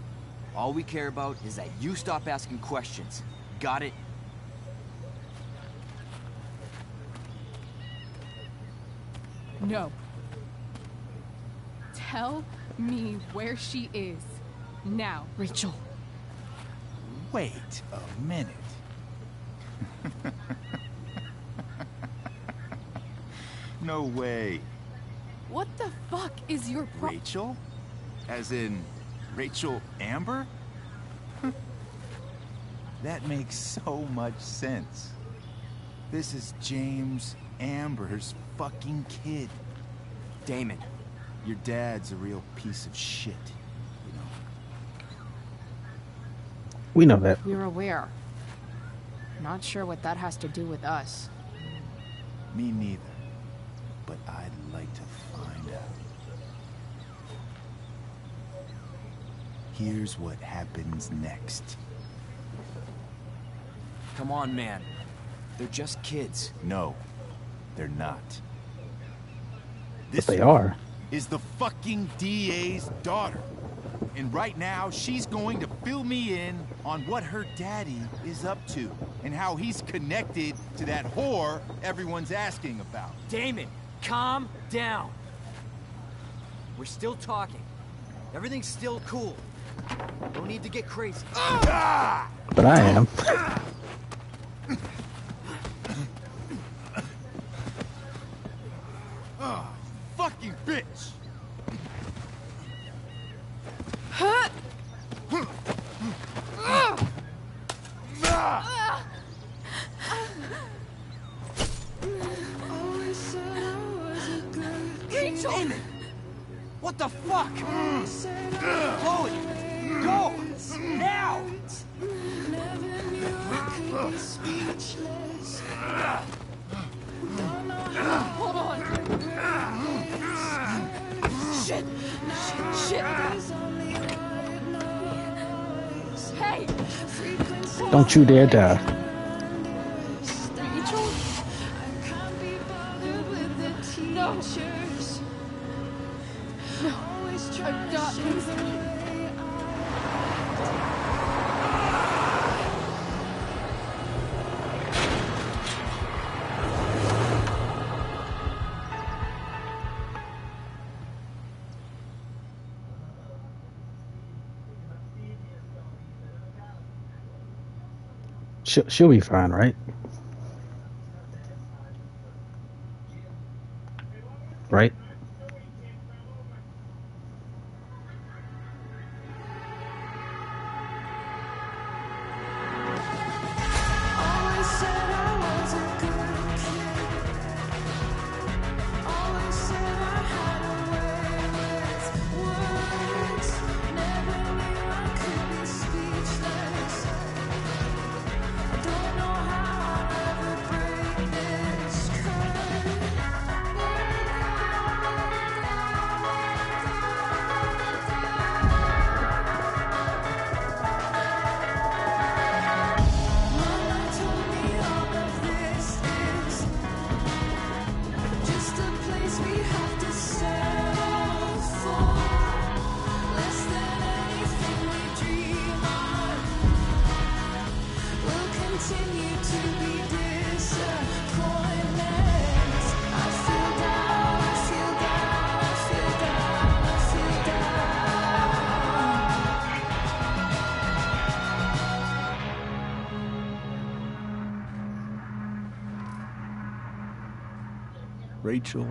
All we care about is that you stop asking questions. Got it? No. Tell me where she is. Now. Rachel. Wait a minute. No way. What the fuck is your Rachel? As in, Rachel Amber? That makes so much sense. This is James Amber's fucking kid. Damon. Your dad's a real piece of shit, you know. We know that. We're aware. Not sure what that has to do with us. Me neither. But I'd like to find out. Here's what happens next. Come on, man. They're just kids. No, they're not. But they are. Is the fucking DA's daughter. And right now, she's going to fill me in on what her daddy is up to and how he's connected to that whore everyone's asking about. Damon, calm down. We're still talking. Everything's still cool. No need to get crazy. But I am. Fucking bitch! Rachel! Damon! What the fuck? Chloe! Go! Now! Hold on. Shit! Shit! Hey! Don't you dare die. Rachel? No! No! I've got this. She'll be fine, right? Right? Rachel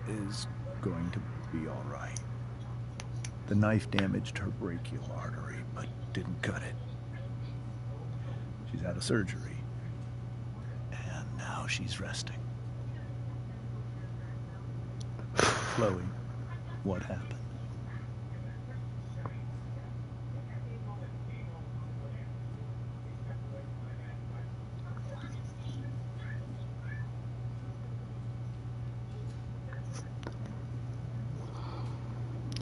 is going to be all right. The knife damaged her brachial artery, but didn't cut it. She's had a surgery, and now she's resting. Chloe, what happened?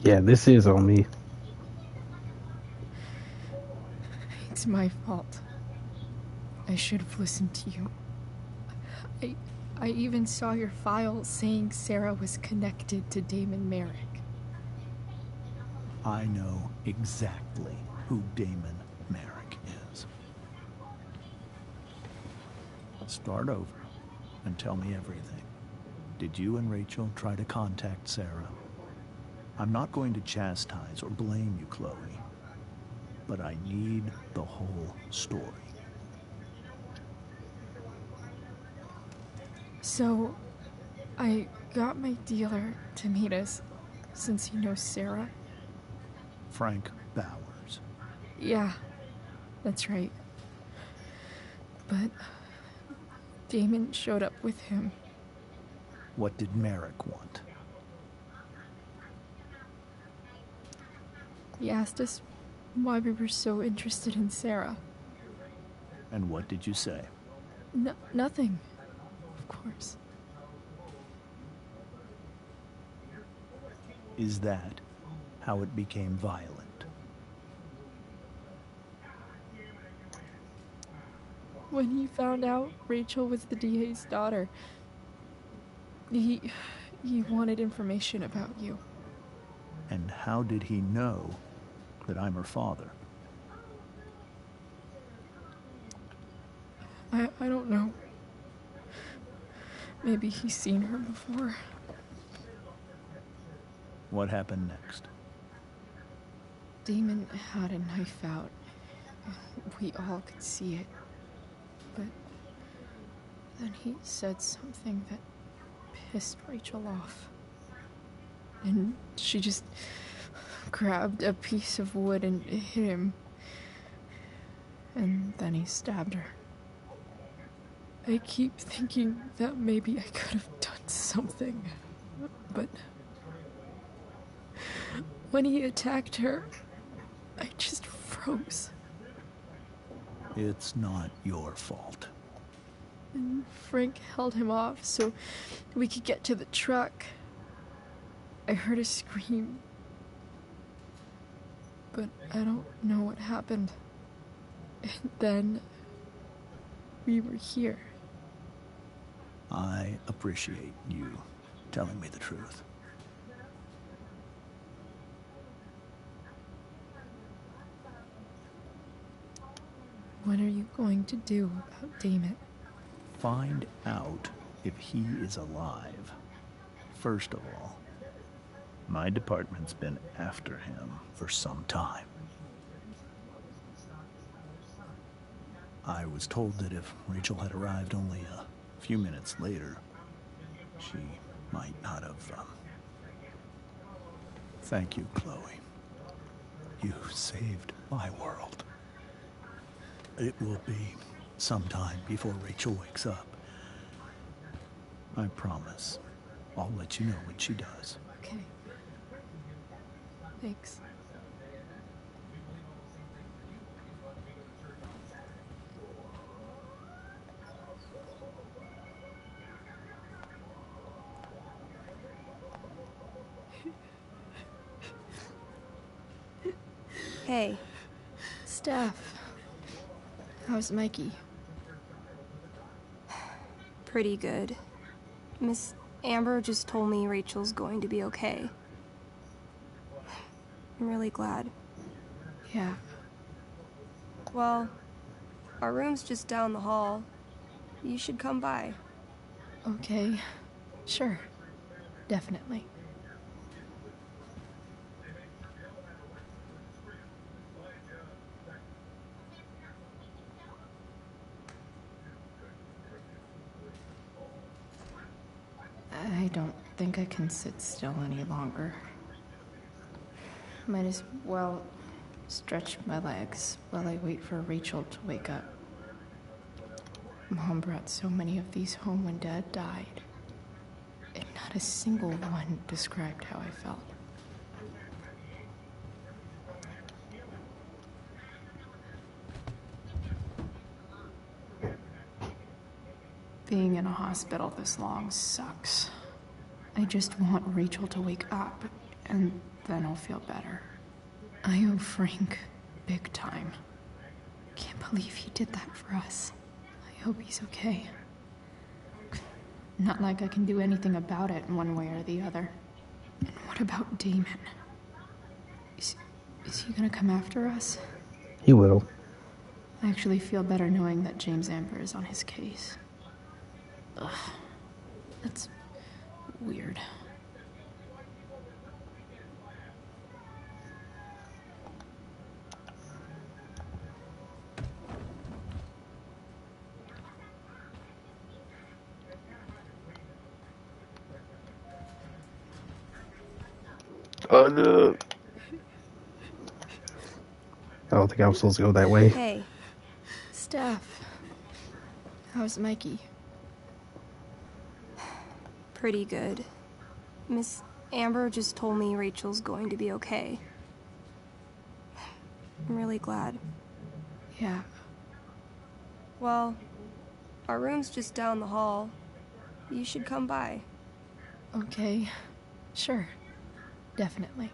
Yeah, this is on me. It's my fault. I should have listened to you. I even saw your file saying Sarah was connected to Damon Merrick. I know exactly who Damon Merrick is. Start over and tell me everything. Did you and Rachel try to contact Sarah? I'm not going to chastise or blame you, Chloe, but I need the whole story. So, I got my dealer to meet us, since he knows Sarah. Frank Bowers. Yeah, that's right. But Damon showed up with him. What did Merrick want? He asked us why we were so interested in Sarah. And what did you say? Nothing, of course. Is that how it became violent? When he found out Rachel was the DA's daughter, he wanted information about you. And how did he know that I'm her father? I don't know. Maybe he's seen her before. What happened next? Damon had a knife out. We all could see it. But then he said something that pissed Rachel off. And she just grabbed a piece of wood and hit him. And then he stabbed her. I keep thinking that maybe I could have done something. But when he attacked her, I just froze. It's not your fault. And Frank held him off so we could get to the truck. I heard a scream, but I don't know what happened. And then we were here. I appreciate you telling me the truth. What are you going to do about Damon? Find out if he is alive. First of all, my department's been after him for some time. I was told that if Rachel had arrived only a few minutes later, she might not have. Thank you, Chloe. You saved my world. It will be some time before Rachel wakes up. I promise. I'll let you know when she does. Okay. Thanks. Hey. Steph. How's Mikey? Pretty good. Miss Amber just told me Rachel's going to be okay. I'm really glad. Yeah. Well, our room's just down the hall. You should come by. Okay. Sure. Definitely. I don't think I can sit still any longer. Might as well stretch my legs while I wait for Rachel to wake up. Mom brought so many of these home when Dad died, and not a single one described how I felt. Being in a hospital this long sucks. I just want Rachel to wake up, and then I'll feel better. I owe Frank big time. Can't believe he did that for us. I hope he's okay. Not like I can do anything about it in one way or the other. And what about Damon? Is he gonna come after us? He will. I actually feel better knowing that James Amber is on his case. Ugh. That's weird. Oh no. I don't think I was supposed to go that way. Hey. Steph. How's Mikey? Pretty good. Miss Amber just told me Rachel's going to be okay. I'm really glad. Yeah. Well, our room's just down the hall. You should come by. Okay. Sure. Definitely.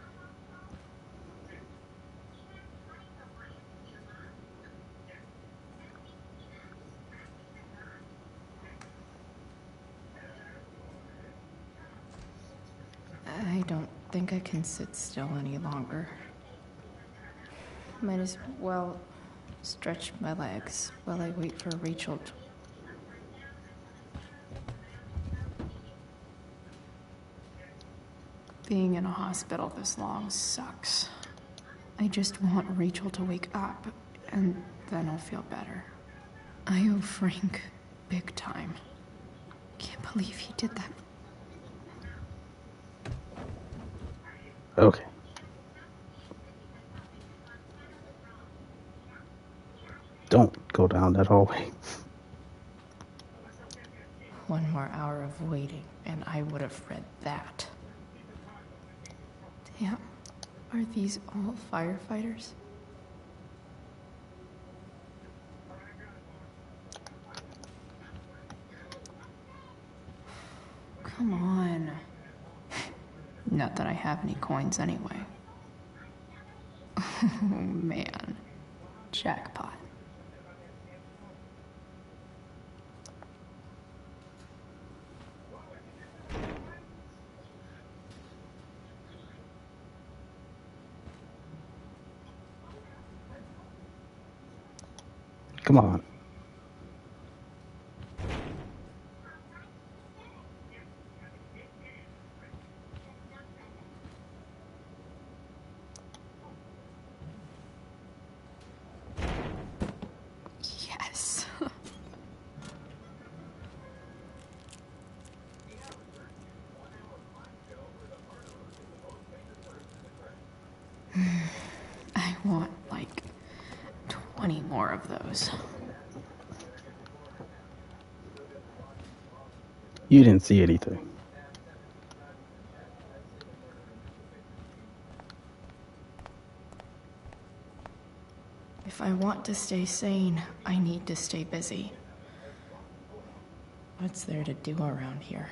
I don't think I can sit still any longer. Might as well stretch my legs while I wait for Rachel. Being in a hospital this long sucks. I just want Rachel to wake up, and then I'll feel better. I owe Frank big time. Can't believe he did that. Okay. Don't go down that hallway. One more hour of waiting, and I would have read that. Damn. Are these all firefighters? Come on. Not that I have any coins anyway. Oh man. Jackpot. Come on. Yes. I want like 20 more of those. You didn't see anything. If I want to stay sane, I need to stay busy. What's there to do around here?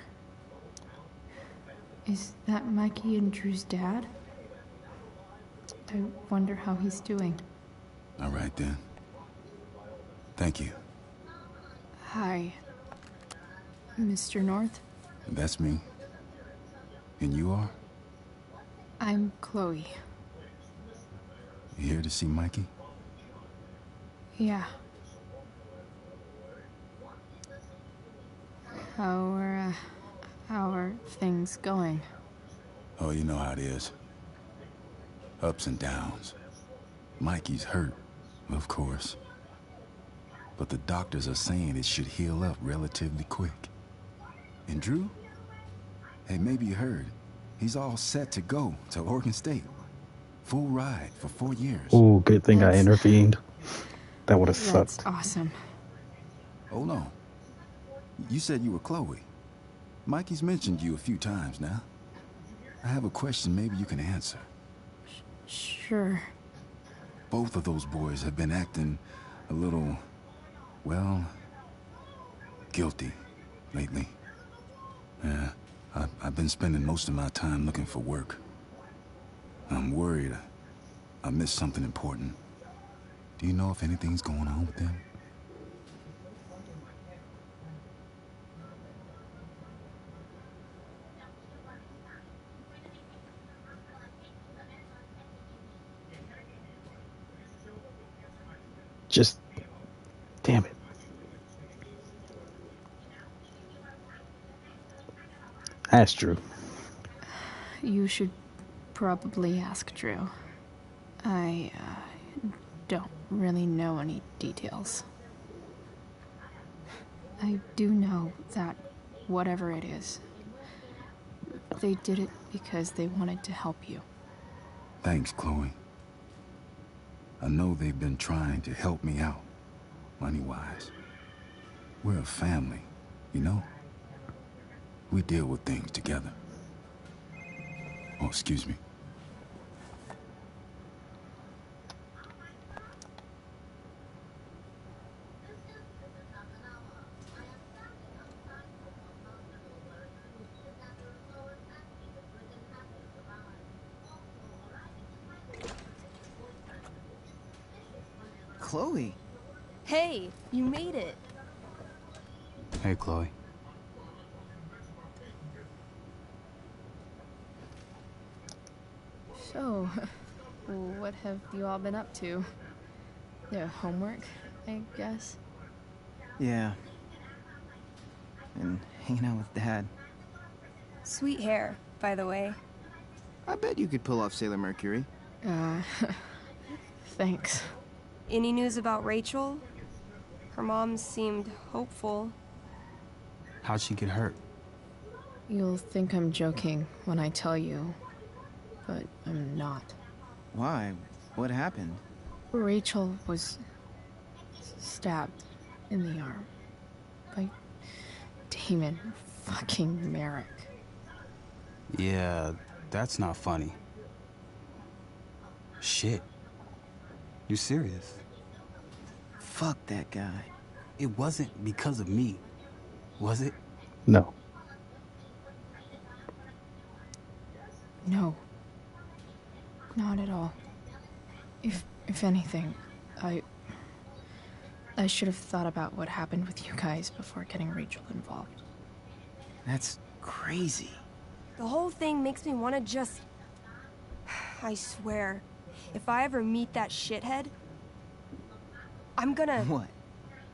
Is that Mikey and Drew's dad? I wonder how he's doing. All right, then. Thank you. Hi, Mr. North. That's me. And you are? I'm Chloe. You here to see Mikey? Yeah. How are things going? Oh, you know how it is. Ups and downs. Mikey's hurt, of course. But the doctors are saying it should heal up relatively quick. And Drew? Hey, maybe you heard. He's all set to go to Oregon State. Full ride for 4 years. Oh, good thing I intervened. That would have sucked. That's awesome. Hold on. You said you were Chloe. Mikey's mentioned you a few times now. I have a question maybe you can answer. Sure. Both of those boys have been acting a little, well, guilty lately. Yeah, I've been spending most of my time looking for work. I'm worried I missed something important. Do you know if anything's going on with them? Just, damn it. Ask Drew. You should probably ask Drew. I don't really know any details. I do know that whatever it is, they did it because they wanted to help you. Thanks, Chloe. I know they've been trying to help me out, money-wise. We're a family, you know? We deal with things together. Oh, excuse me. Chloe. Hey, you made it. Hey, Chloe. So, what have you all been up to? Yeah, homework, I guess? Yeah. And hanging out with Dad. Sweet hair, by the way. I bet you could pull off Sailor Mercury. Thanks. Any news about Rachel? Her mom seemed hopeful. How'd she get hurt? You'll think I'm joking when I tell you, but I'm not. Why? What happened? Rachel was stabbed in the arm by Damon fucking Merrick. Yeah, that's not funny. Shit. You serious? Fuck that guy. It wasn't because of me, was it? No. No. Not at all. If anything, I should have thought about what happened with you guys before getting Rachel involved. That's crazy. The whole thing makes me want to just... I swear, if I ever meet that shithead, I'm gonna... What?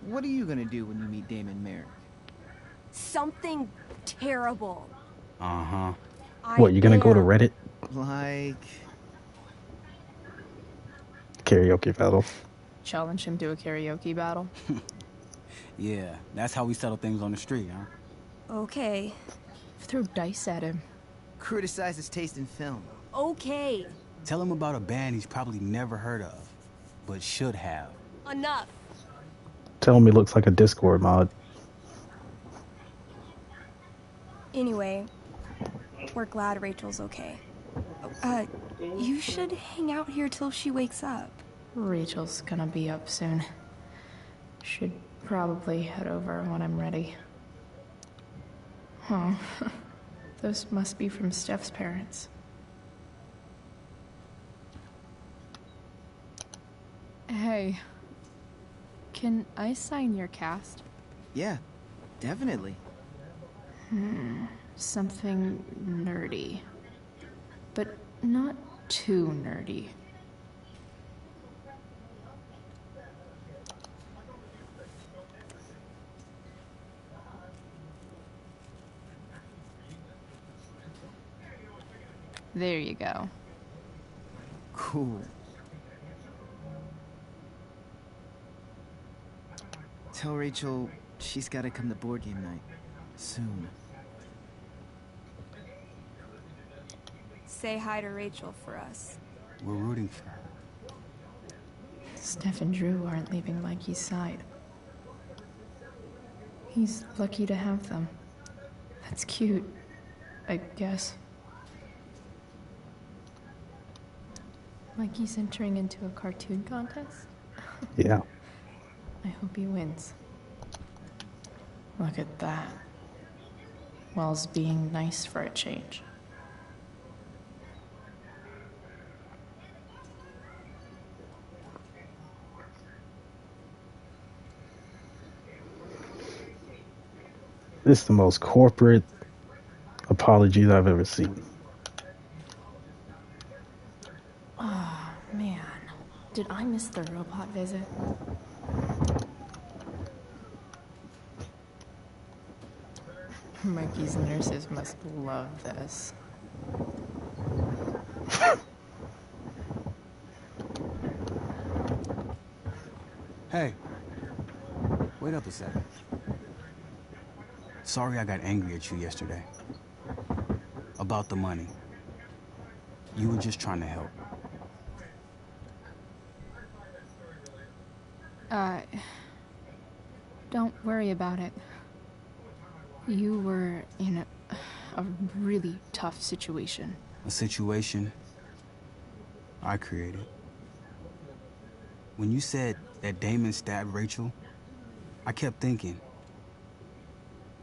What are you gonna do when you meet Damon Merrick? Something terrible. Uh-huh. What, you gonna go to Reddit? Like... Karaoke battle. Challenge him to a karaoke battle? Yeah, that's how we settle things on the street, huh? Okay. Throw dice at him. Criticize his taste in film. Okay. Tell him about a band he's probably never heard of, but should have. Enough. Tell him he looks like a Discord mod. Anyway, we're glad Rachel's okay. You should hang out here till she wakes up. Rachel's gonna be up soon. Should probably head over when I'm ready. Huh. Those must be from Steph's parents. Hey. Can I sign your cast? Yeah, definitely. Something nerdy. But not too nerdy. There you go. Cool. Tell Rachel she's gotta come to board game night. Soon. Say hi to Rachel for us. We're rooting for her. Steph and Drew aren't leaving Mikey's side. He's lucky to have them. That's cute, I guess. Mikey's entering into a cartoon contest? Yeah. I hope he wins. Look at that. Wells being nice for a change. This is the most corporate apologies I've ever seen. Oh, man. Did I miss the robot visit? Mikey's nurses must love this. Hey. Wait up a second. Sorry I got angry at you yesterday. About the money. You were just trying to help. Don't worry about it. You were in a really tough situation. A situation I created. When you said that Damon stabbed Rachel, I kept thinking,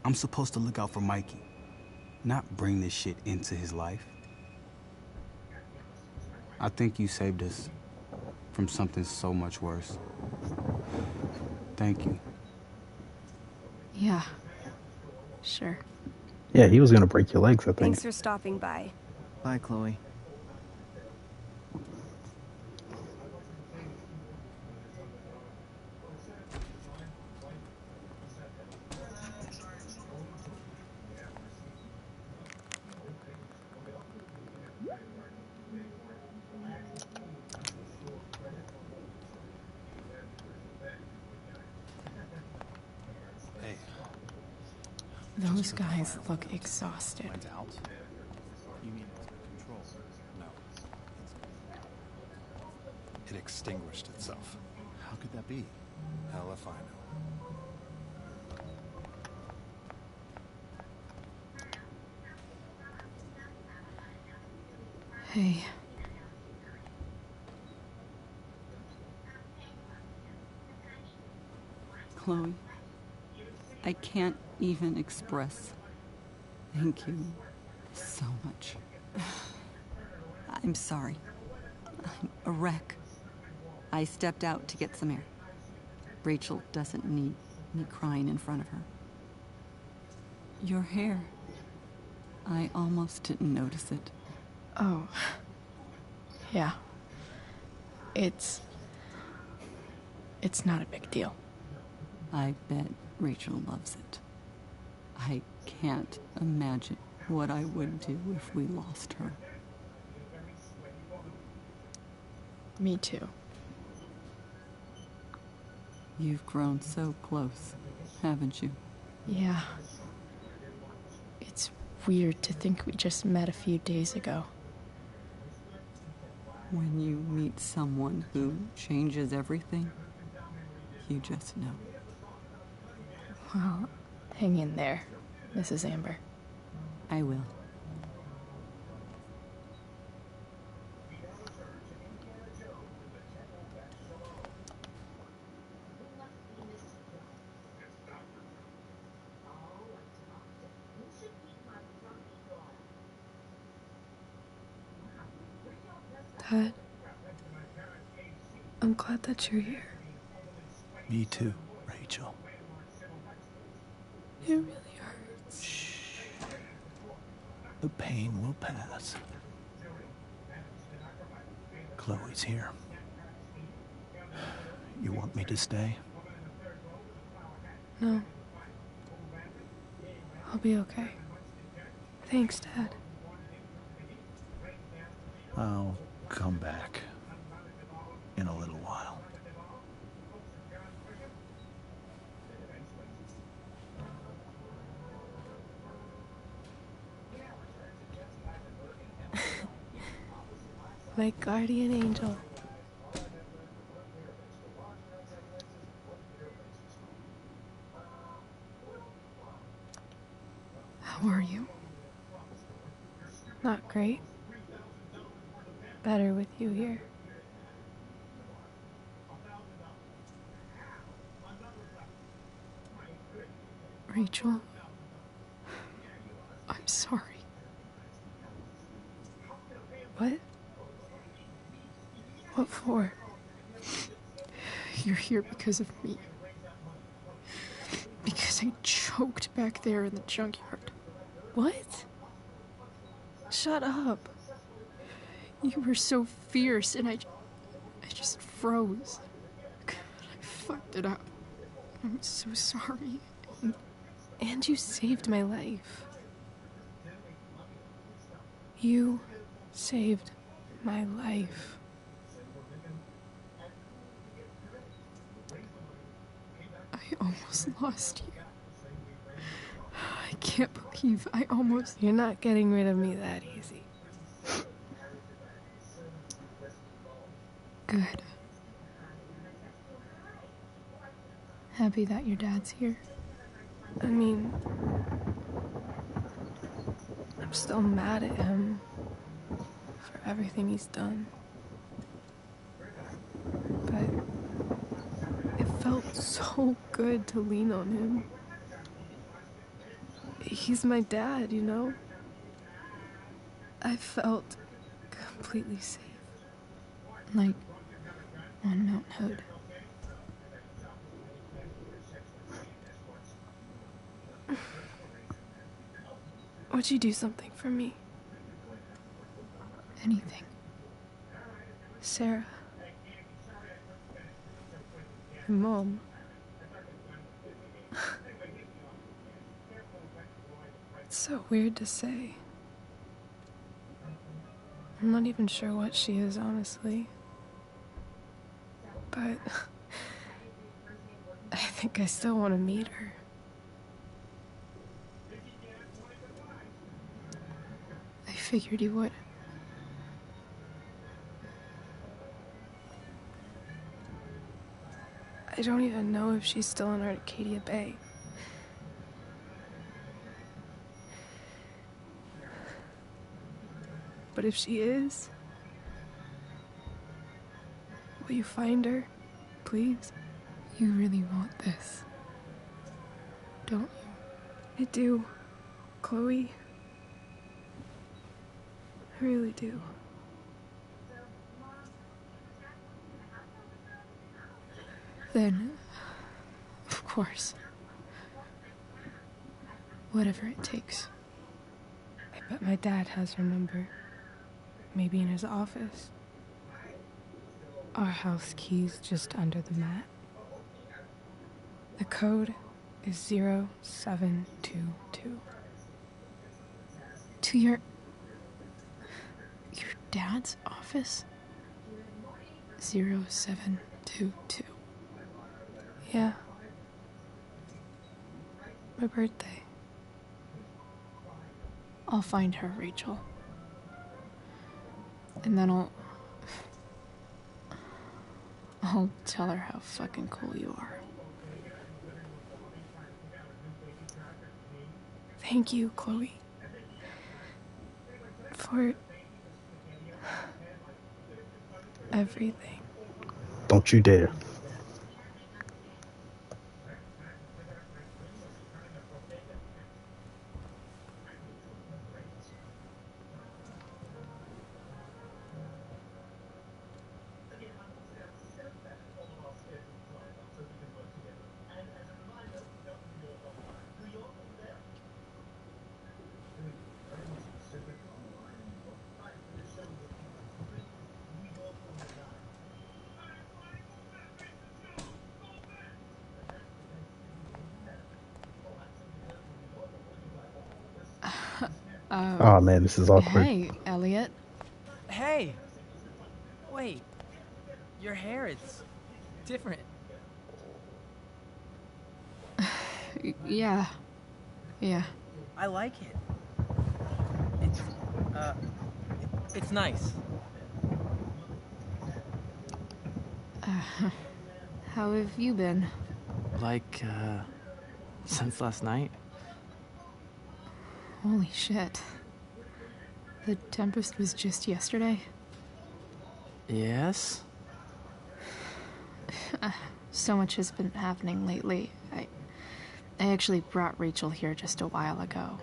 I'm supposed to look out for Mikey, not bring this shit into his life. I think you saved us from something so much worse. Thank you. Yeah, sure. Yeah, he was gonna break your legs, I think. Thanks for stopping by. Bye, Chloe. Hey. Those guys look exhausted. Went out? You mean control? No. It extinguished itself. How could that be? Hell if I know. Hey. Chloe, I can't even express thank you so much. I'm sorry. I'm a wreck. I stepped out to get some air. Rachel doesn't need me crying in front of her. Your hair. I almost didn't notice it. Oh. Yeah. It's not a big deal. I bet Rachel loves it. I can't imagine what I would do if we lost her. Me too. You've grown so close, haven't you? Yeah. It's weird to think we just met a few days ago. When you meet someone who changes everything, you just know. Well, hang in there, Mrs. Amber. I will. Dad, I'm glad that you're here. Me too, Rachel. It really hurts. Shh. The pain will pass. Chloe's here. You want me to stay? No. I'll be okay. Thanks, Dad. I'll come back in a little while. My guardian angel. How are you? Not great. Better with you here. Rachel, I'm sorry. What? What for? You're here because of me. Because I choked back there in the junkyard. What? Shut up. You were so fierce, and I just froze. I fucked it up. I'm so sorry. And you saved my life. You saved my life. I almost lost you. I can't believe I almost... You're not getting rid of me that easy. Good. happy that your dad's here? I mean, I'm still mad at him for everything he's done. But it felt so good to lean on him. He's my dad, you know? I felt completely safe. Like on Mount Hood. Would you do something for me? Anything. Sarah. My mom. It's so weird to say. I'm not even sure what she is, honestly. But I think I still want to meet her. I figured you would. I don't even know if she's still in Arcadia Bay. But if she is, will you find her, please? You really want this, don't you? I do, Chloe. I really do. Then, of course. Whatever it takes. I bet my dad has her number. Maybe in his office. Our house key's just under the mat. The code is 0722. To your dad's office? 0722. Yeah. My birthday. I'll find her, Rachel. And then I'll tell her how fucking cool you are. Thank you, Chloe. For everything. Don't you dare. Oh man, this is awkward. Hey, Elliot. Hey! Wait. Your hair, it's different. Yeah. I like it. It's nice. How have you been? Like, since last night? Holy shit. The Tempest was just yesterday? Yes? So much has been happening lately. I actually brought Rachel here just a while ago,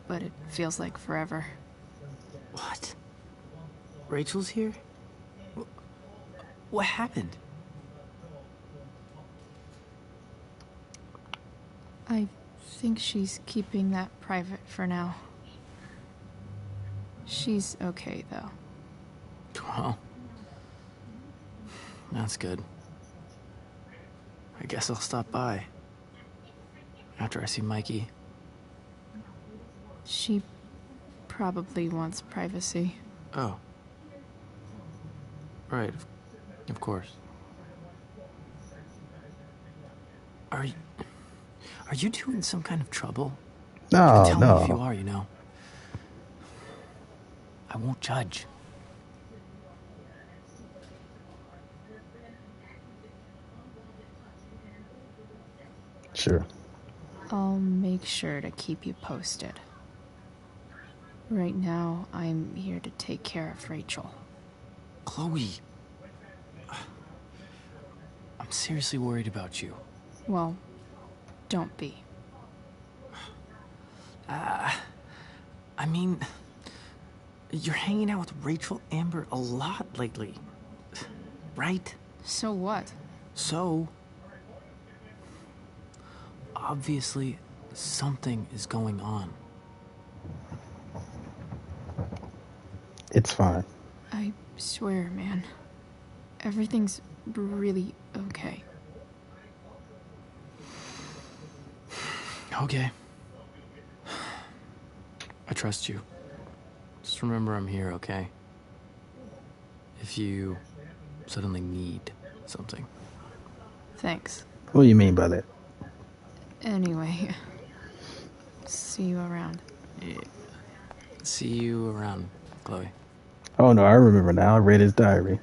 but it feels like forever. What? Rachel's here? What happened? I think she's keeping that private for now. She's okay, though. Well, that's good. I guess I'll stop by after I see Mikey. She probably wants privacy. Oh. Right, of course. Are you two in some kind of trouble? No, Tell no. me if you are, you know. I won't judge. Sure. I'll make sure to keep you posted. Right now, I'm here to take care of Rachel. Chloe. I'm seriously worried about you. Well, don't be. I mean, you're hanging out with Rachel Amber a lot lately, right? So what? So, obviously, something is going on. It's fine. I swear, man. Everything's really okay. Okay. I trust you. Just remember I'm here, okay? If you suddenly need something. Thanks. What do you mean by that? Anyway, see you around. Yeah. See you around, Chloe. Oh no, I remember now. I read his diary.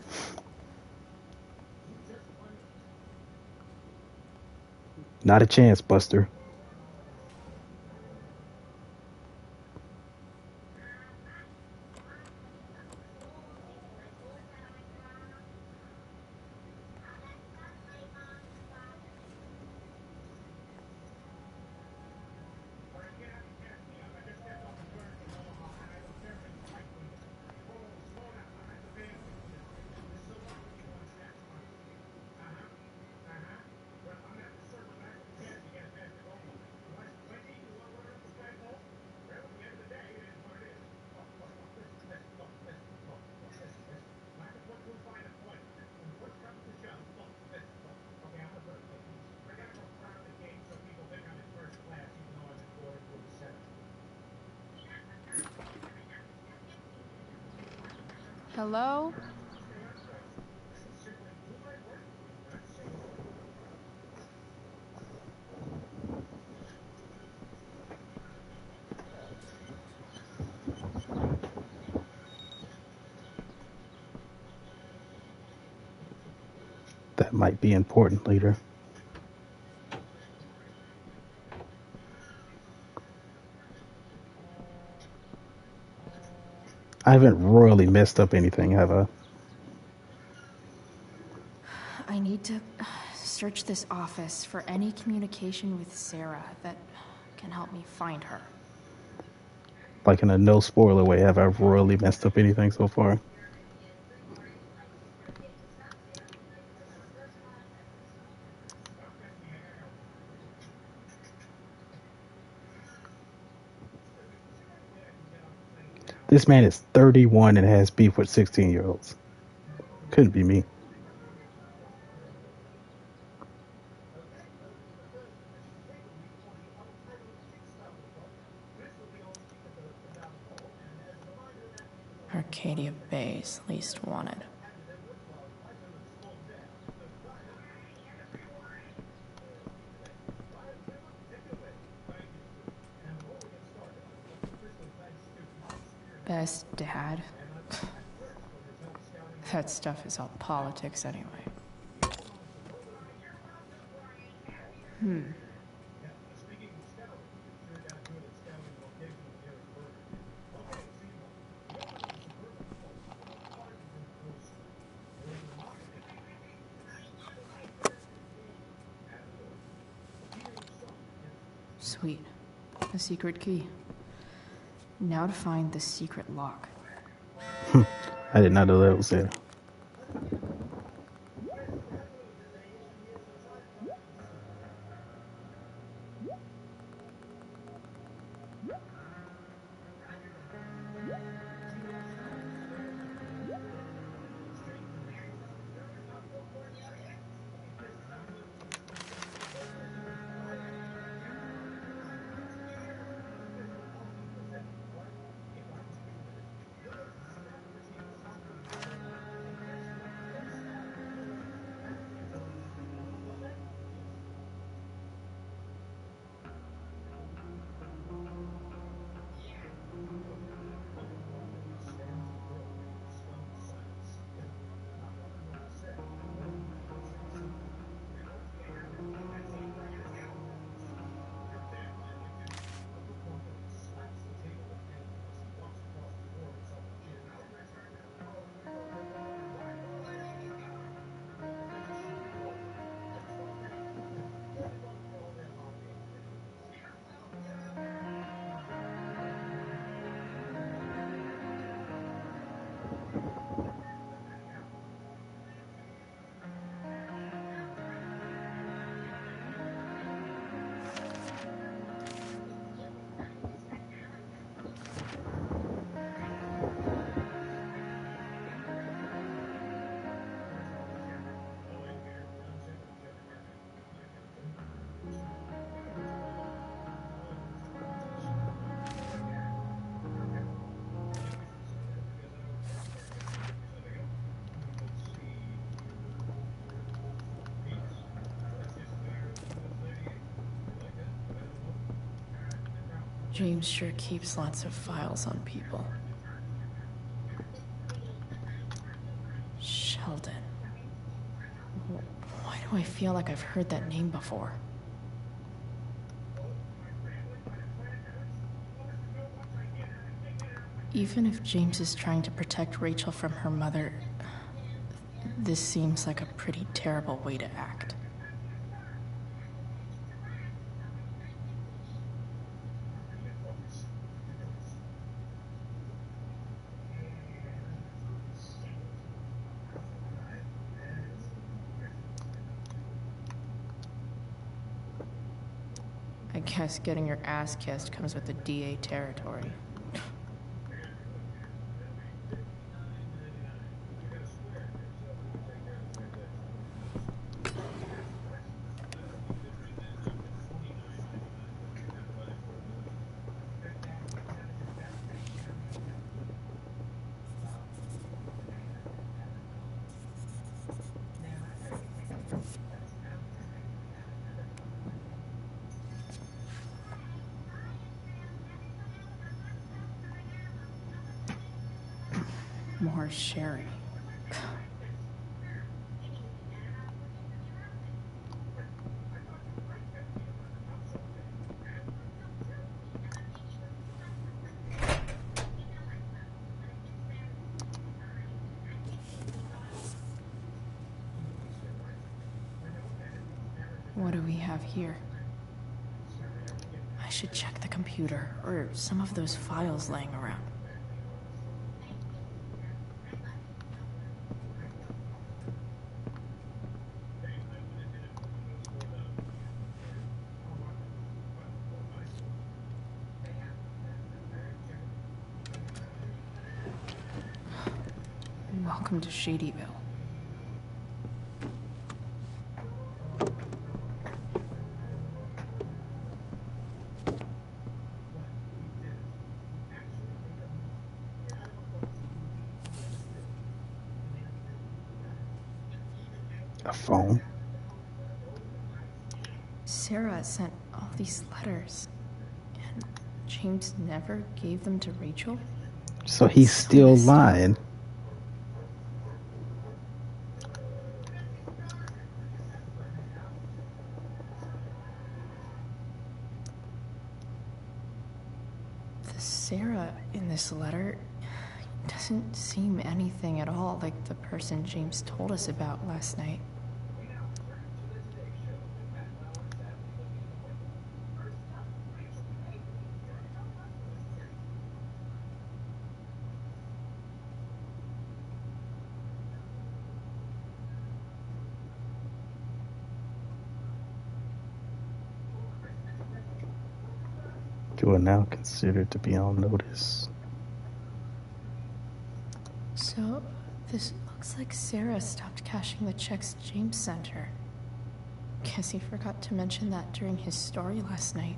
Not a chance, Buster. Hello? That might be important later. I haven't royally messed up anything, have I? I need to search this office for any communication with Sarah that can help me find her. Like in a no spoiler way, have I royally messed up anything so far? This man is 31 and has beef with 16-year-olds. Couldn't be me. Arcadia Bay's least wanted. Best dad? That stuff is all politics anyway. Sweet. A secret key. Now to find the secret lock. I did not know that was there. James sure keeps lots of files on people. Sheldon. Why do I feel like I've heard that name before? Even if James is trying to protect Rachel from her mother, this seems like a pretty terrible way to act. I guess getting your ass kissed comes with the DA territory. More sherry. What do we have here? I should check the computer or some of those files laying around. Welcome to Shadyville. A phone? Sarah sent all these letters, and James never gave them to Rachel? So he's still lying. The Sarah in this letter doesn't seem anything at all like the person James told us about last night. You are now considered to be on notice. So, this looks like Sarah stopped cashing the checks James sent her. Guess he forgot to mention that during his story last night.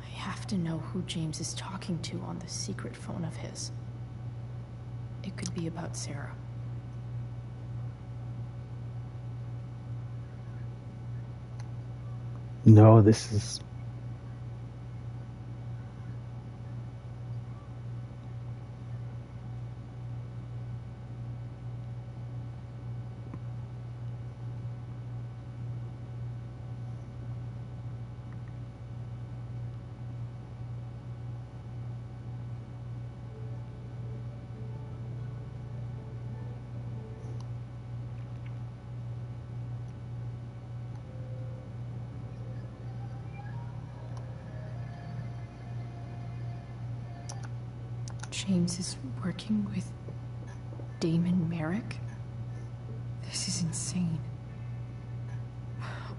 I have to know who James is talking to on the secret phone of his. It could be about Sarah. No, this is... James is working with Damon Merrick? This is insane.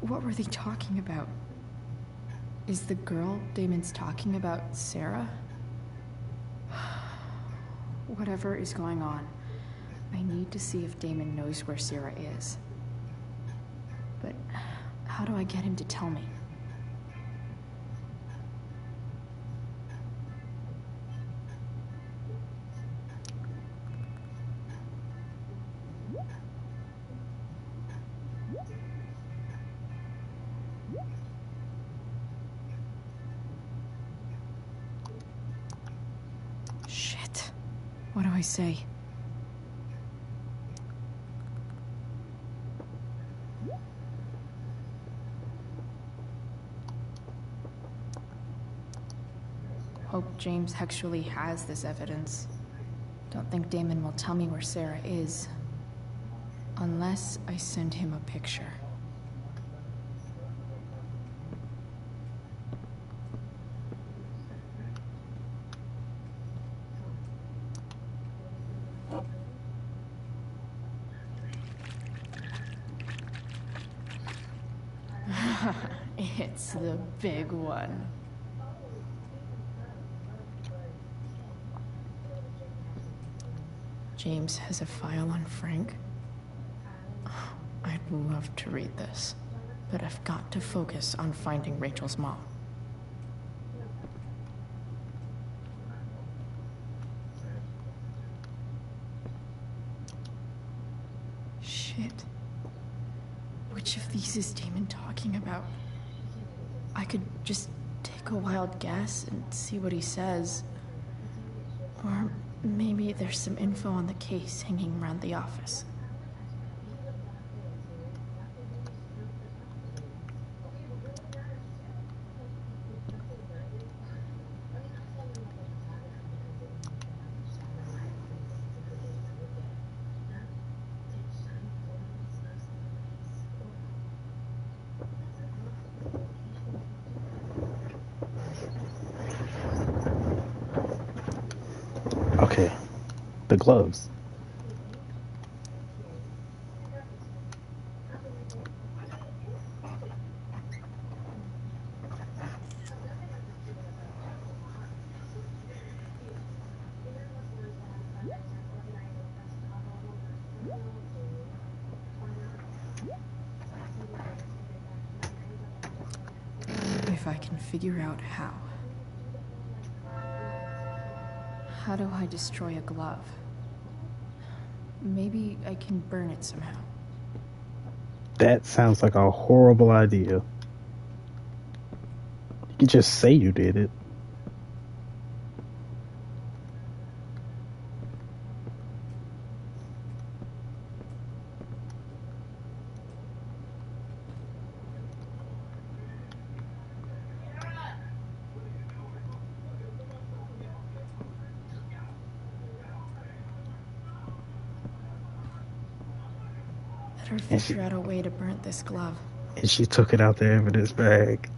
What were they talking about? Is the girl Damon's talking about Sarah? Whatever is going on, I need to see if Damon knows where Sarah is. But how do I get him to tell me? Shit. What do I say? Hope James actually has this evidence. Don't think Damon will tell me where Sarah is. Unless I send him a picture. It's the big one. James has a file on Frank. I'd love to read this, but I've got to focus on finding Rachel's mom. Shit. Which of these is Damon talking about? I could just take a wild guess and see what he says. Or maybe there's some info on the case hanging around the office. Okay, the gloves. If I can figure out how. How do I destroy a glove? Maybe I can burn it somehow. That sounds like a horrible idea. You could just say you did it. Better figure out a way to burn this glove. And she took it out the evidence bag.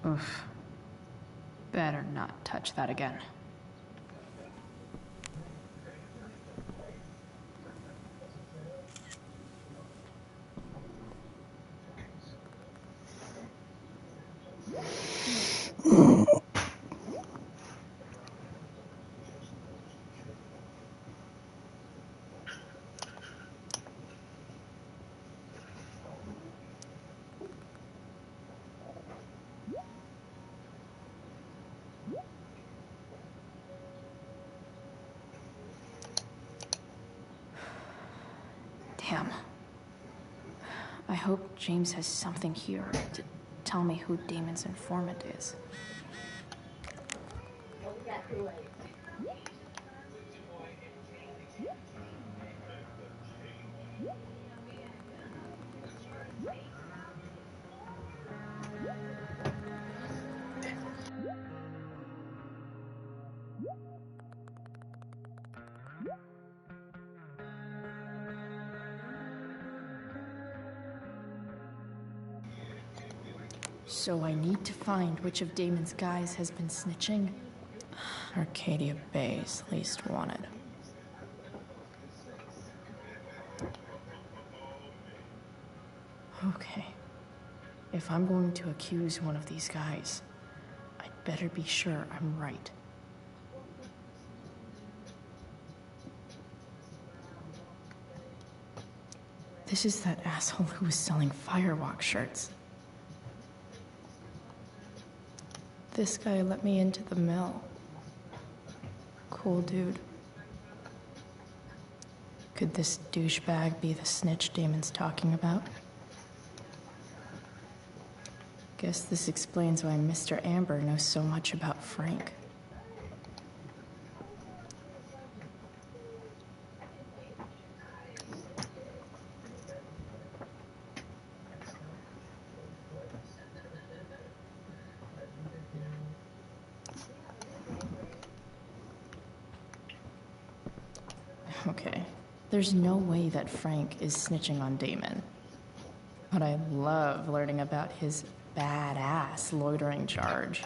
Oof. Better not touch that again. Damn. I hope James has something here to tell me who Damon's informant is. So I need to find which of Damon's guys has been snitching. Arcadia Bay's least wanted. Okay. If I'm going to accuse one of these guys, I'd better be sure I'm right. This is that asshole who was selling Firewalk shirts. This guy let me into the mill. Cool dude. Could this douchebag be the snitch Damon's talking about? Guess this explains why Mr. Amber knows so much about Frank. Okay, there's no way that Frank is snitching on Damon. But I love learning about his badass loitering charge.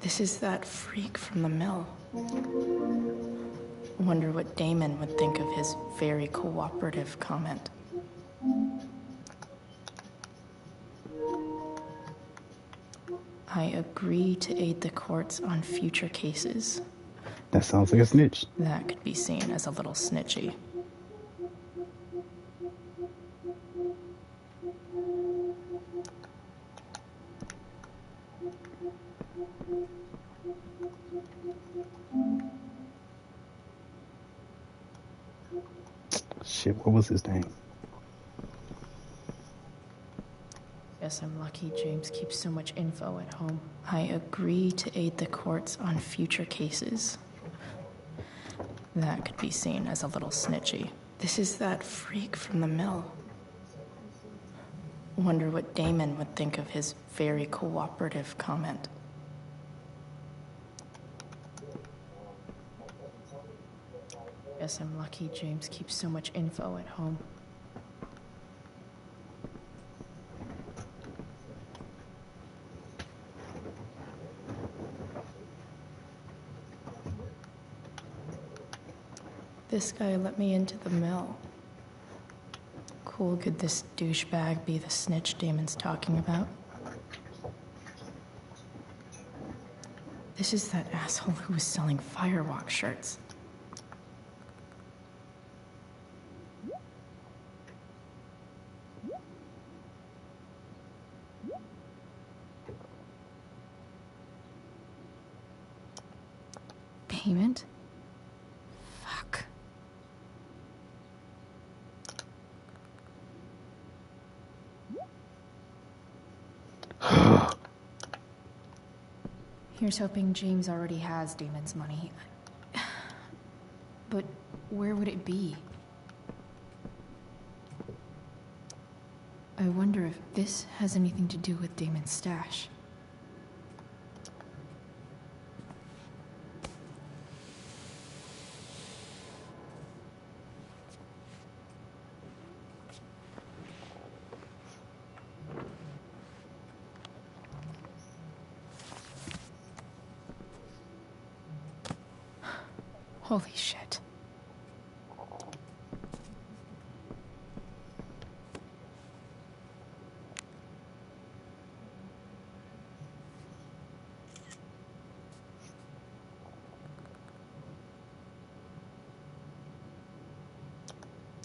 This is that freak from the mill. Wonder what Damon would think of his very cooperative comment. I agree to aid the courts on future cases. That sounds like a snitch. That could be seen as a little snitchy. Shit, what was his name? Guess I'm lucky James keeps so much info at home. I agree to aid the courts on future cases. That could be seen as a little snitchy. This is that freak from the mill. Wonder what Damon would think of his very cooperative comment. Guess I'm lucky James keeps so much info at home. This guy let me into the mill. Cool, could this douchebag be the snitch Damon's talking about? This is that asshole who was selling Firewalk shirts. Payment? Fuck. Here's hoping James already has Damon's money. But where would it be? I wonder if this has anything to do with Damon's stash. Holy shit.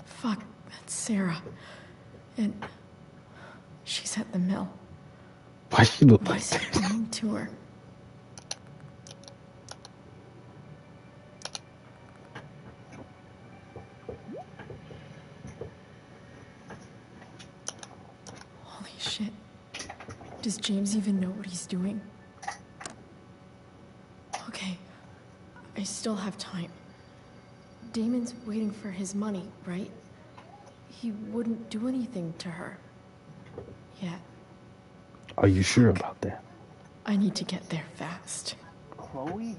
Fuck, that's Sarah. And she's at the mill. Why she look Why like is he that? doing to her? Holy shit. Does James even know what he's doing? Okay, I still have time. Damon's waiting for his money, right? He wouldn't do anything to her. Yet. Are you sure about that? I need to get there fast. Chloe?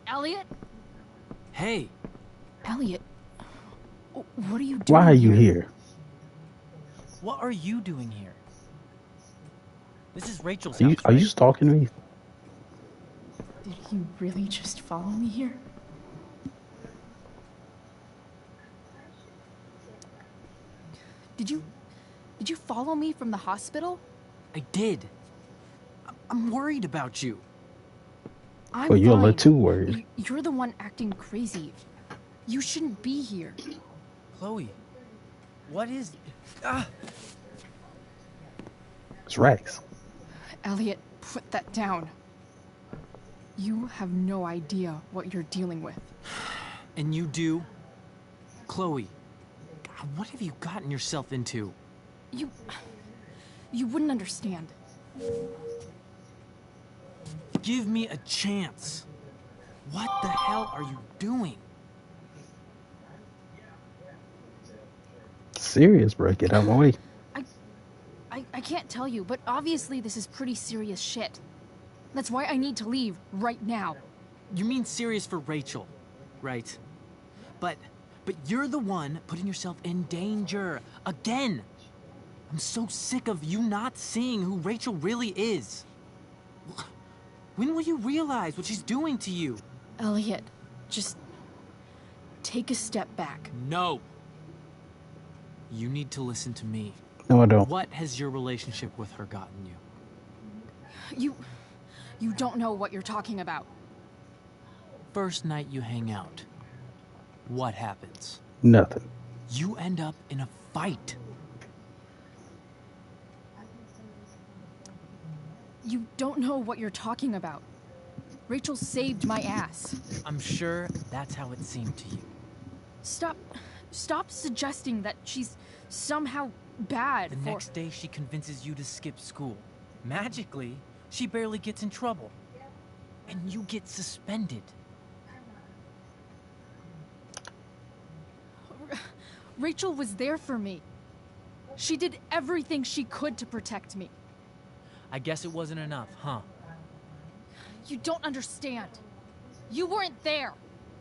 Elliot? Hey! Elliot, what are you doing? Why are you here? What are you doing here? This is Rachel's Are you, house, are you right? stalking me? Did he really just follow me here? Did you follow me from the hospital? I did. I'm worried about you. I'm Well, you're a fine. little too worried. You're the one acting crazy. You shouldn't be here. Chloe, what is... It's Rex. Elliot, put that down. You have no idea what you're dealing with. And you do? Chloe, God, what have you gotten yourself into? You wouldn't understand. Give me a chance. What the hell are you doing? Serious, bro. Get out of my way. I can't tell you, but obviously this is pretty serious shit. That's why I need to leave right now. You mean serious for Rachel, right? But you're the one putting yourself in danger again. I'm so sick of you not seeing who Rachel really is. When will you realize what she's doing to you? Elliot, just take a step back. No. You need to listen to me. No, I don't. What has your relationship with her gotten you? You don't know what you're talking about. First night you hang out, what happens? Nothing. You end up in a fight. You don't know what you're talking about. Rachel saved my ass. I'm sure that's how it seemed to you. Stop suggesting that she's somehow bad. The next day she convinces you to skip school. Magically, she barely gets in trouble. And you get suspended. Rachel was there for me. She did everything she could to protect me. I guess it wasn't enough, huh? You don't understand. You weren't there.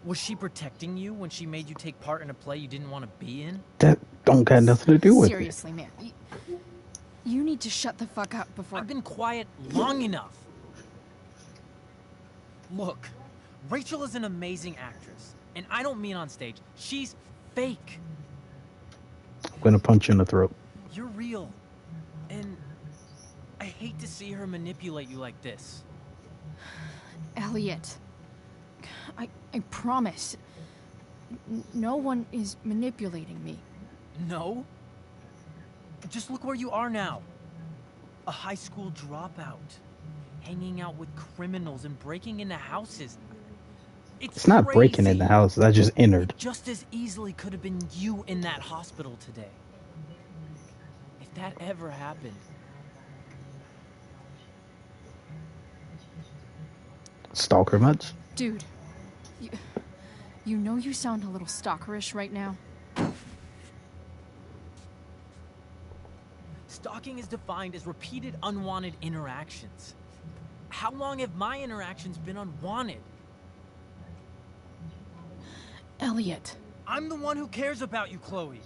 Was she protecting you when she made you take part in a play you didn't want to be in? That don't got nothing to do with Seriously, man. You need to shut the fuck up before... I've been quiet long enough. Look, Rachel is an amazing actress. And I don't mean on stage. She's fake. I'm gonna punch you in the throat. You're real. And I hate to see her manipulate you like this. Elliot, I promise. No one is manipulating me. No? Just look where you are now. A high school dropout. Hanging out with criminals and breaking into houses. It's not breaking in the house. I just entered. It just as easily could have been you in that hospital today. If that ever happened. Stalker much? Dude, you know you sound a little stalkerish right now. Stalking is defined as repeated unwanted interactions. How long have my interactions been unwanted? Elliot. I'm the one who cares about you, Chloe.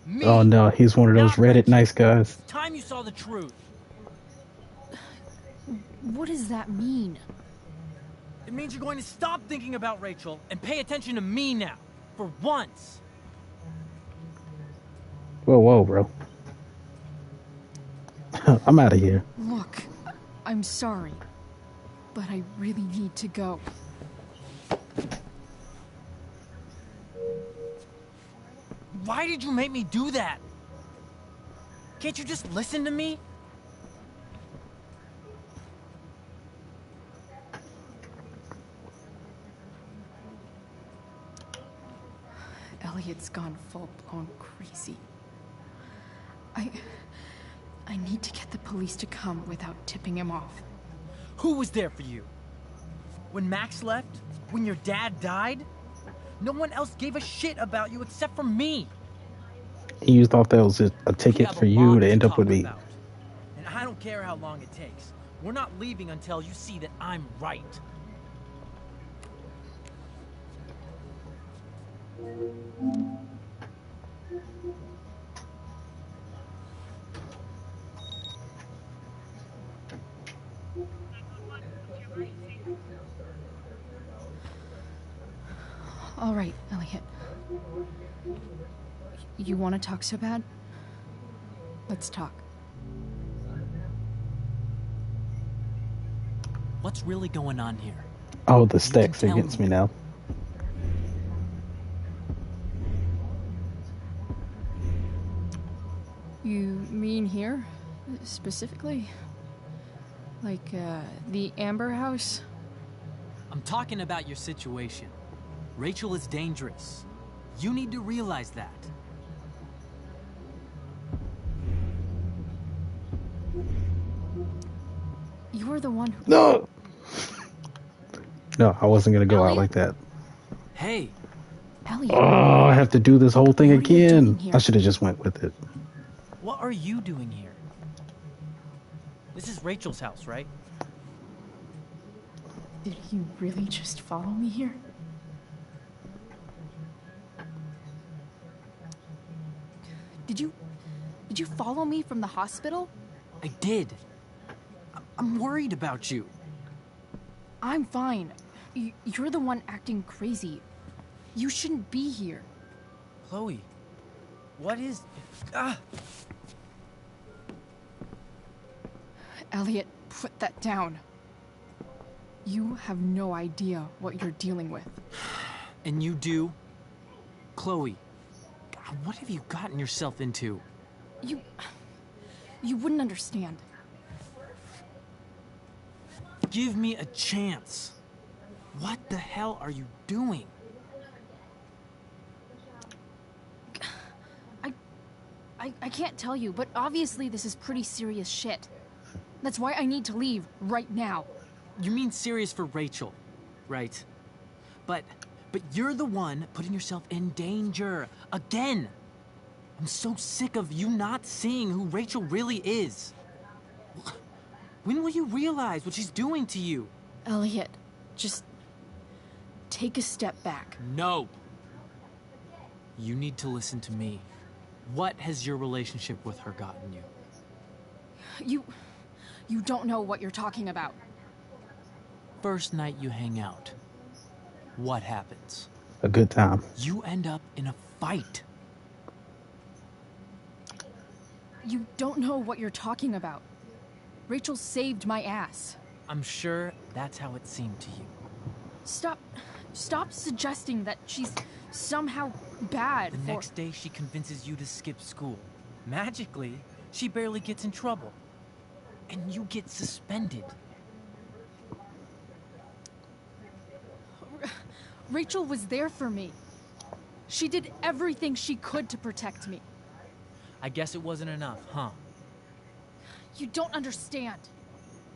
Me, Oh no, he's one of those Reddit nice guys. it's time you saw the truth. What does that mean? It means you're going to stop thinking about Rachel and pay attention to me now. For once. Whoa, bro. I'm out of here. Look, I'm sorry, but I really need to go. Why did you make me do that? Can't you just listen to me? Elliot's gone full-blown crazy. I need to get the police to come without tipping him off. Who was there for you? When Max left? When your dad died? No one else gave a shit about you except for me. You thought that was a ticket for you to end up with me. And I don't care how long it takes. We're not leaving until you see that I'm right. right, Elliot. You want to talk so bad? Let's talk. What's really going on here? Oh, the stacks against me now. You mean here? Specifically? Like, the Amber House? I'm talking about your situation. Rachel is dangerous. You need to realize that. You're the one who... No! No, I wasn't gonna go out like that. Hey! Elliot. Oh, I have to do this whole thing again. I should have just went with it. What are you doing here? This is Rachel's house, right? Did you really just follow me here? Did you follow me from the hospital? I did. I'm worried about you. I'm fine. You're the one acting crazy. You shouldn't be here. Chloe, what is... Elliot, put that down. You have no idea what you're dealing with. And you do? Chloe, God, what have you gotten yourself into? You wouldn't understand. Give me a chance. What the hell are you doing? I can't tell you, but obviously this is pretty serious shit. That's why I need to leave right now. You mean serious for Rachel, right? But you're the one putting yourself in danger again. I'm so sick of you not seeing who Rachel really is. When will you realize what she's doing to you? Elliot, just take a step back. No. You need to listen to me. What has your relationship with her gotten you? You don't know what you're talking about. First night you hang out, what happens? A good time. You end up in a fight. You don't know what you're talking about. Rachel saved my ass. I'm sure that's how it seemed to you. Stop suggesting that she's somehow bad. The next day she convinces you to skip school. Magically, she barely gets in trouble. And you get suspended. Rachel was there for me. She did everything she could to protect me. I guess it wasn't enough, huh? You don't understand.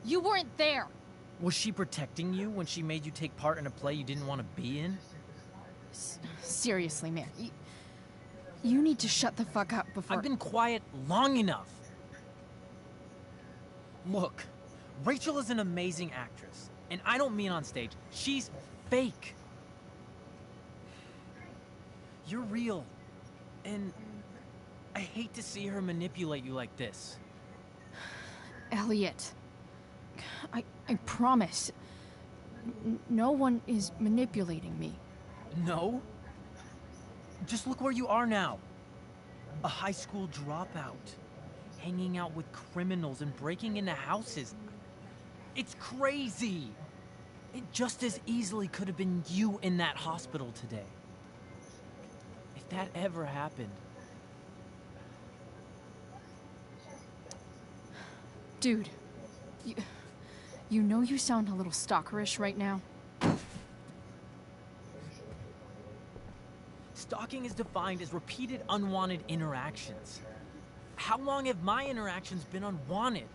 You weren't there. Was she protecting you when she made you take part in a play you didn't want to be in? Seriously, man. You need to shut the fuck up before... I've been quiet long enough. Look, Rachel is an amazing actress. And I don't mean on stage. She's fake. You're real. And I hate to see her manipulate you like this. Elliot, I promise. No one is manipulating me. No? Just look where you are now. A high school dropout. Hanging out with criminals and breaking into houses. It's crazy. It just as easily could have been you in that hospital today. If that ever happened. Dude, you know you sound a little stalkerish right now. Stalking is defined as repeated unwanted interactions. How long have my interactions been unwanted?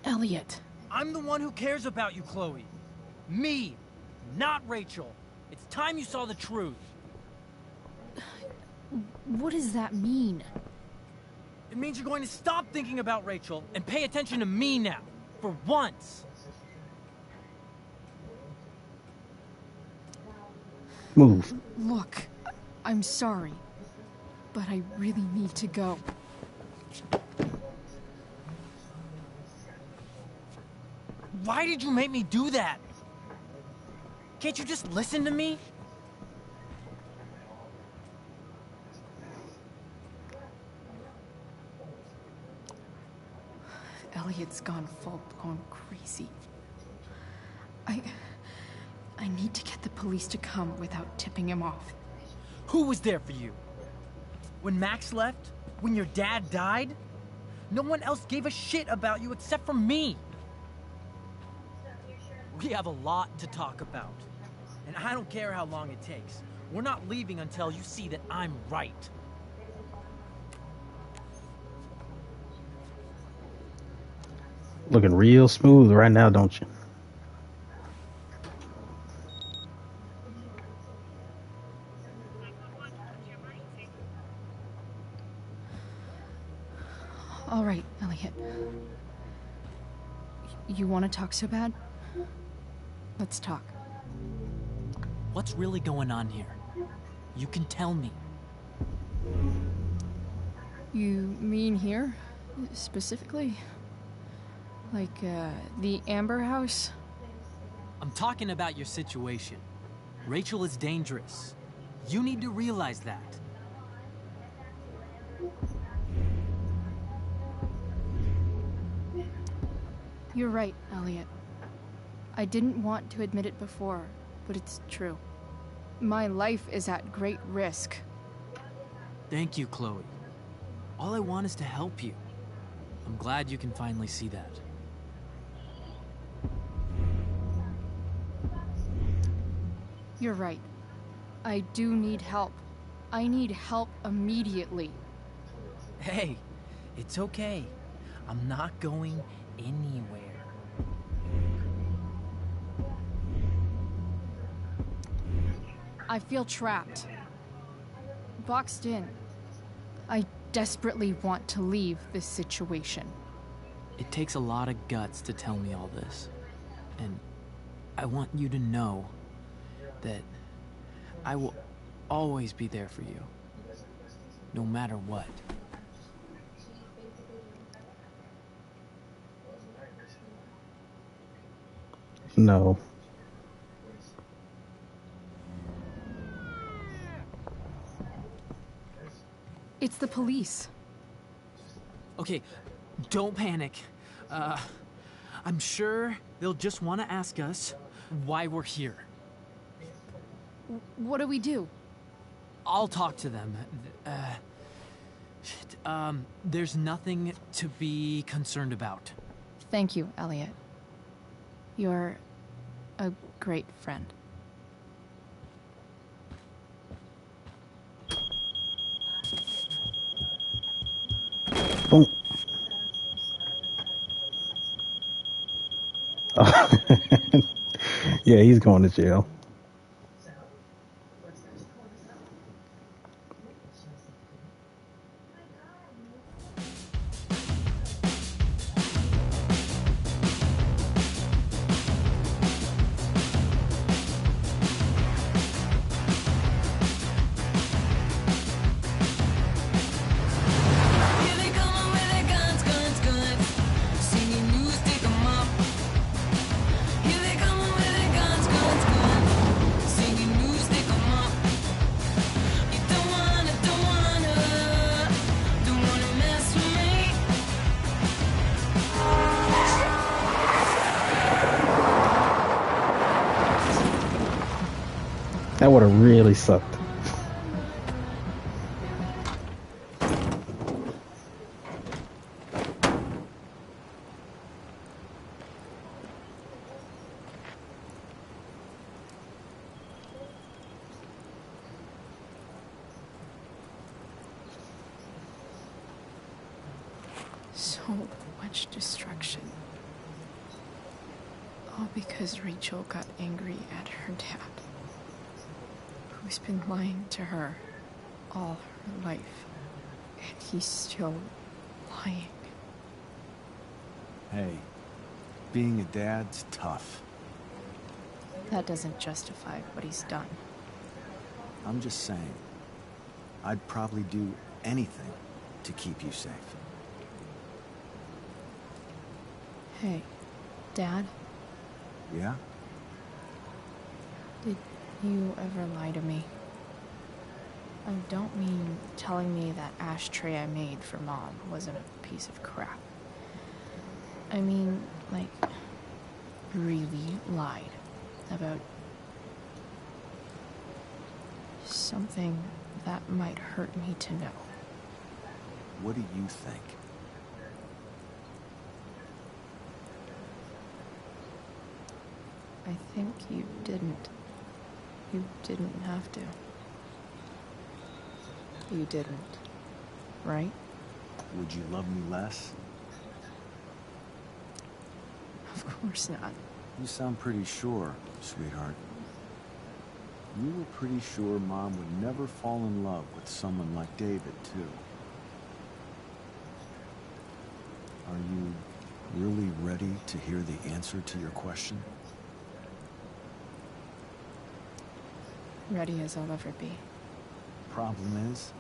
Elliot. I'm the one who cares about you, Chloe. Me, not Rachel. It's time you saw the truth. What does that mean? It means you're going to stop thinking about Rachel and pay attention to me now, for once. Move. Look, I'm sorry, but I really need to go. Why did you make me do that? Can't you just listen to me? Elliot's gone crazy. I need to get the police to come without tipping him off. Who was there for you? When Max left? When your dad died? No one else gave a shit about you except for me. We have a lot to talk about. And I don't care how long it takes. We're not leaving until you see that I'm right. Looking real smooth right now, don't you? All right, Elliot. You want to talk so bad? Let's talk. What's really going on here? You can tell me. You mean here? Specifically? Like, the Amber House? I'm talking about your situation. Rachel is dangerous. You need to realize that. You're right, Elliot. I didn't want to admit it before, but it's true. My life is at great risk. Thank you, Chloe. All I want is to help you. I'm glad you can finally see that. You're right. I do need help. I need help immediately. Hey, it's okay. I'm not going anywhere. I feel trapped. Boxed in. I desperately want to leave this situation. It takes a lot of guts to tell me all this. And I want you to know that I will always be there for you. No matter what. No. It's the police. Okay, don't panic. I'm sure they'll just want to ask us why we're here. What do we do? I'll talk to them. There's nothing to be concerned about. Thank you, Elliot. You're a great friend. Boom. Yeah, he's going to jail. That would have really sucked. So much destruction. All because Rachel got angry at her dad, who's been lying to her all her life. And he's still lying. Hey, being a dad's tough. That doesn't justify what he's done. I'm just saying, I'd probably do anything to keep you safe. Hey, Dad? Yeah? you ever lie to me. I don't mean telling me that ashtray I made for Mom wasn't a piece of crap. I mean, like, really lied about something that might hurt me to know. What do you think? I think you didn't. You didn't have to. You didn't, right? Would you love me less? Of course not. You sound pretty sure, sweetheart. You were pretty sure Mom would never fall in love with someone like David, too. Are you really ready to hear the answer to your question? Ready as I'll ever be. Problem is,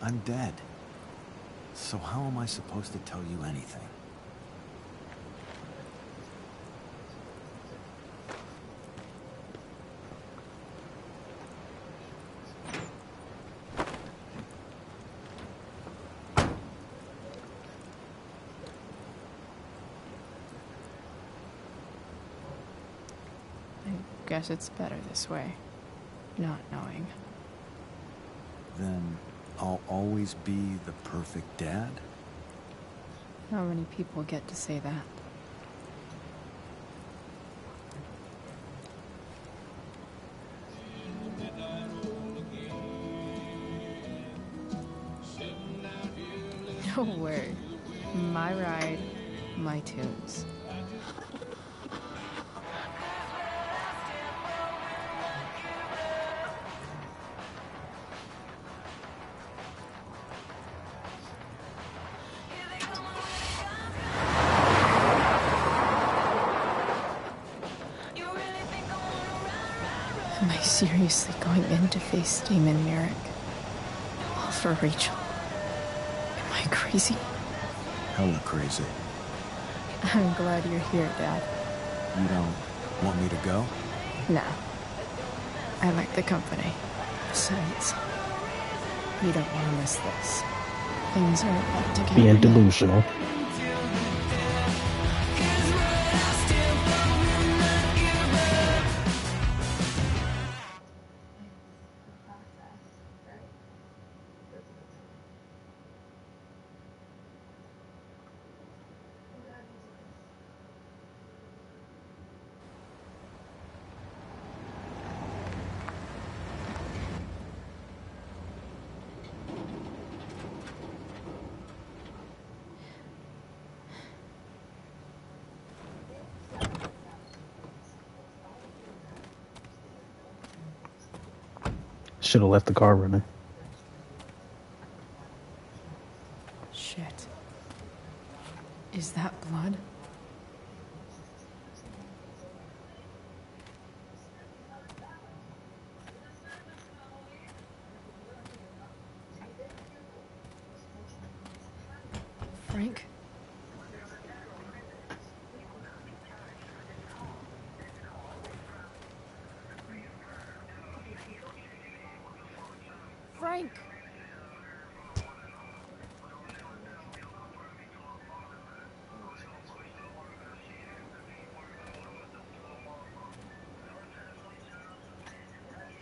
I'm dead. So how am I supposed to tell you anything? I guess it's better this way. Not knowing. Then I'll always be the perfect dad? How many people get to say that? No way. My ride, my tunes. Am I seriously going in to face Damon Merrick? All for Rachel? Am I crazy? Hella crazy. I'm glad you're here, Dad. You don't want me to go? Nah. I like the company. Besides, we don't want to miss this. Things are about to get Being real. delusional. Should have left the car running. Shit. Is that blood? Frank? Frank!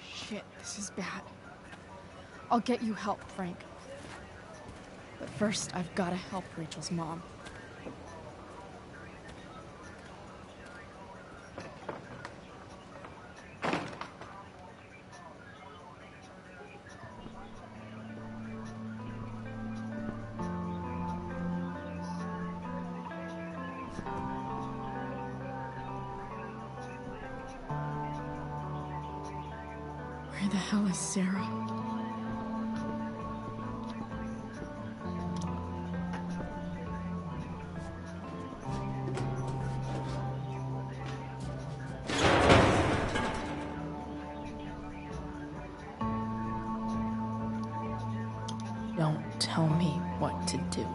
Shit, this is bad. I'll get you help, Frank. But first, I've got to help Rachel's mom. Where the hell is Sarah? Don't tell me what to do.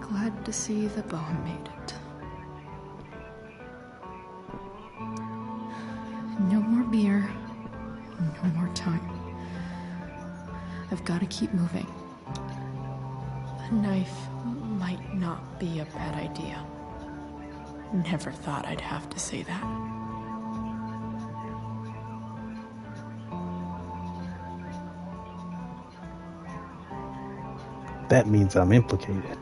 Glad to see the bone made it. time. I've got to keep moving. A knife might not be a bad idea. Never thought I'd have to say that. That means I'm implicated.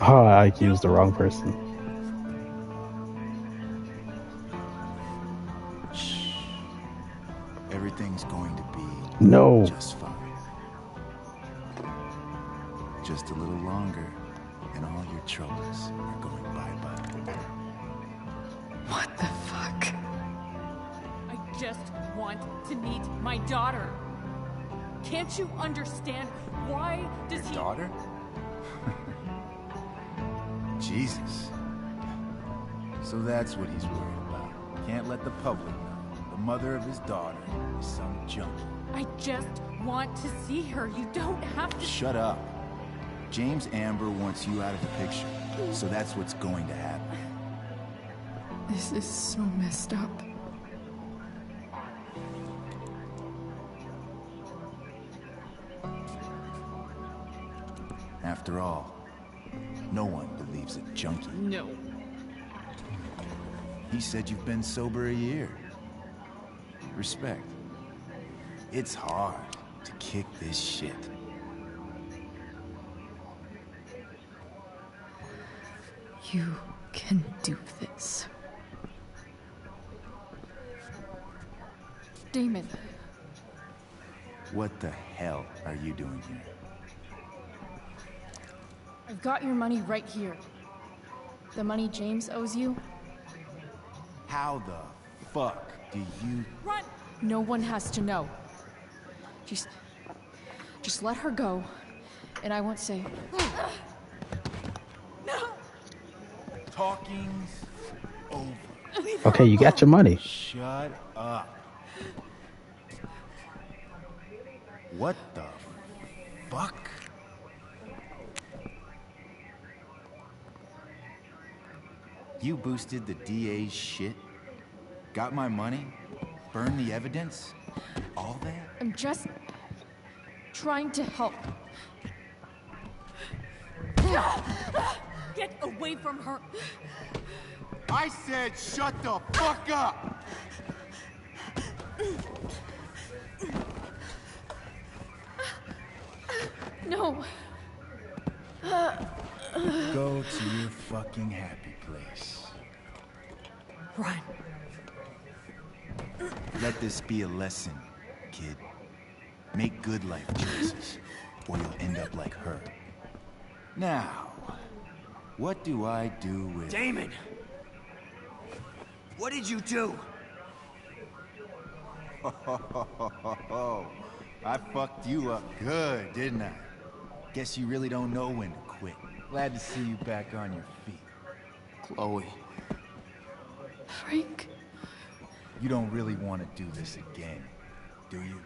Oh, I accused the wrong person. Shh. Everything's going to be just fine. Just a little longer, and all your troubles are going bye-bye. What the fuck? I just want to meet my daughter. Can't you understand? Why does he... Daughter? Jesus. So that's what he's worried about. Can't let the public know. The mother of his daughter is some junkie. I just want to see her. You don't have to... Shut up. James Amber wants you out of the picture. So that's what's going to happen. This is so messed up. After all, no one believes a junkie. No. He said you've been sober a year. Respect. It's hard to kick this shit. You can do this. Damon. What the hell are you doing here? I've got your money right here. The money James owes you. How the fuck do you... Run! No one has to know. Just let her go, and I won't say... No! Talking's over. Okay, you got your money. Shut up. What the fuck? You boosted the DA's shit? Got my money? Burned the evidence? All that? I'm just trying to help. Get away from her! I said shut the fuck up! No. Go to your fucking happy place. Run. Let this be a lesson, kid. Make good life choices, or you'll end up like her. Now, what do I do with... Damon! What did you do? I fucked you up good, didn't I? Guess you really don't know when to quit. Glad to see you back on your feet. Chloe. Frank. You don't really want to do this again, do you?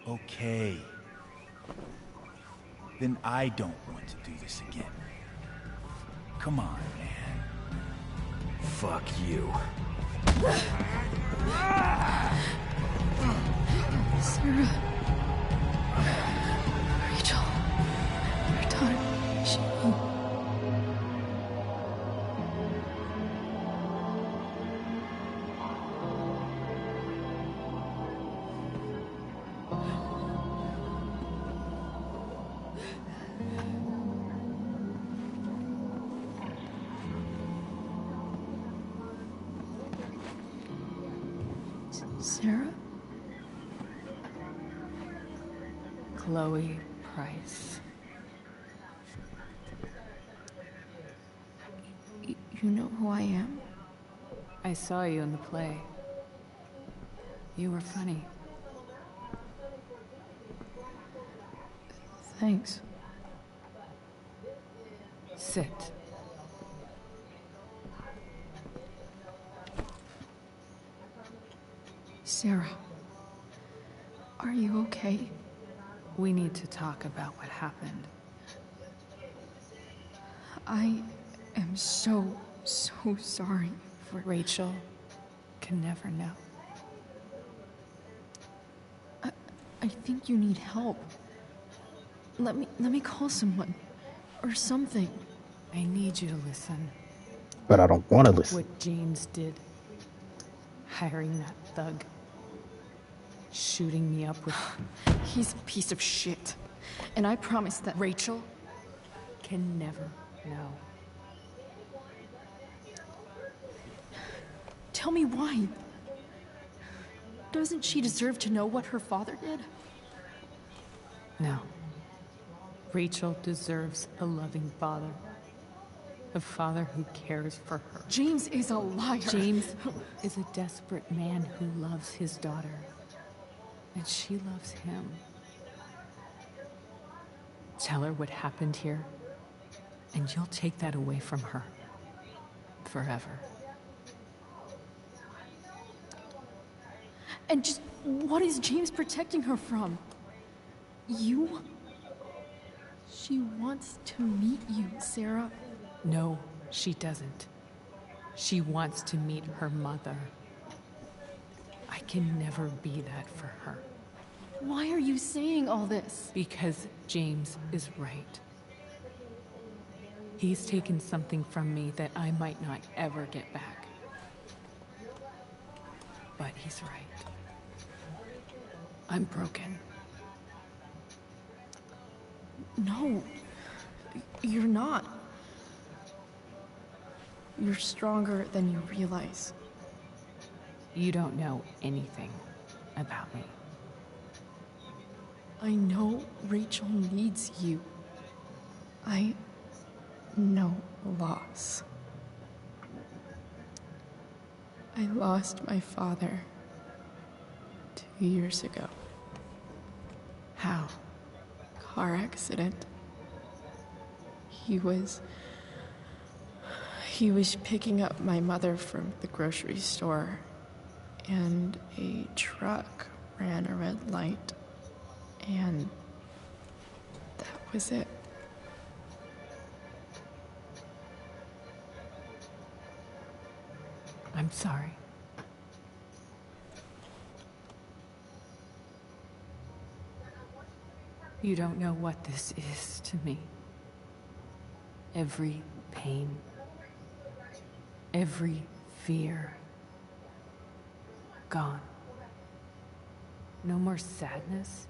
Okay. Then I don't want to do this again. Come on, man. Fuck you. Sarah. Rachel. Your daughter. She... Sarah? Chloe Price. You know who I am? I saw you in the play. You were funny. Thanks. Sit. Sarah. Are you okay? We need to talk about what happened. I am so sorry. Rachel can never know. I think you need help. Let me call someone. Or something. I need you to listen. But I don't want to listen. What James did. Hiring that thug. Shooting me up with... He's a piece of shit. And I promise that... Rachel can never know. Tell me why. Doesn't she deserve to know what her father did? No. Rachel deserves a loving father. A father who cares for her. James is a liar. James is a desperate man who loves his daughter. And she loves him. Tell her what happened here, and you'll take that away from her. Forever. And just what is James protecting her from? You? She wants to meet you, Sarah. No, she doesn't. She wants to meet her mother. I can never be that for her. Why are you saying all this? Because James is right. He's taken something from me that I might not ever get back. But he's right. I'm broken. No, you're not. You're stronger than you realize. You don't know anything about me. I know Rachel needs you. I know loss. I lost my father 2 years ago. How? Car accident. He was picking up my mother from the grocery store, and a truck ran a red light, and that was it. I'm sorry. You don't know what this is to me. Every pain, every fear, gone. No more sadness,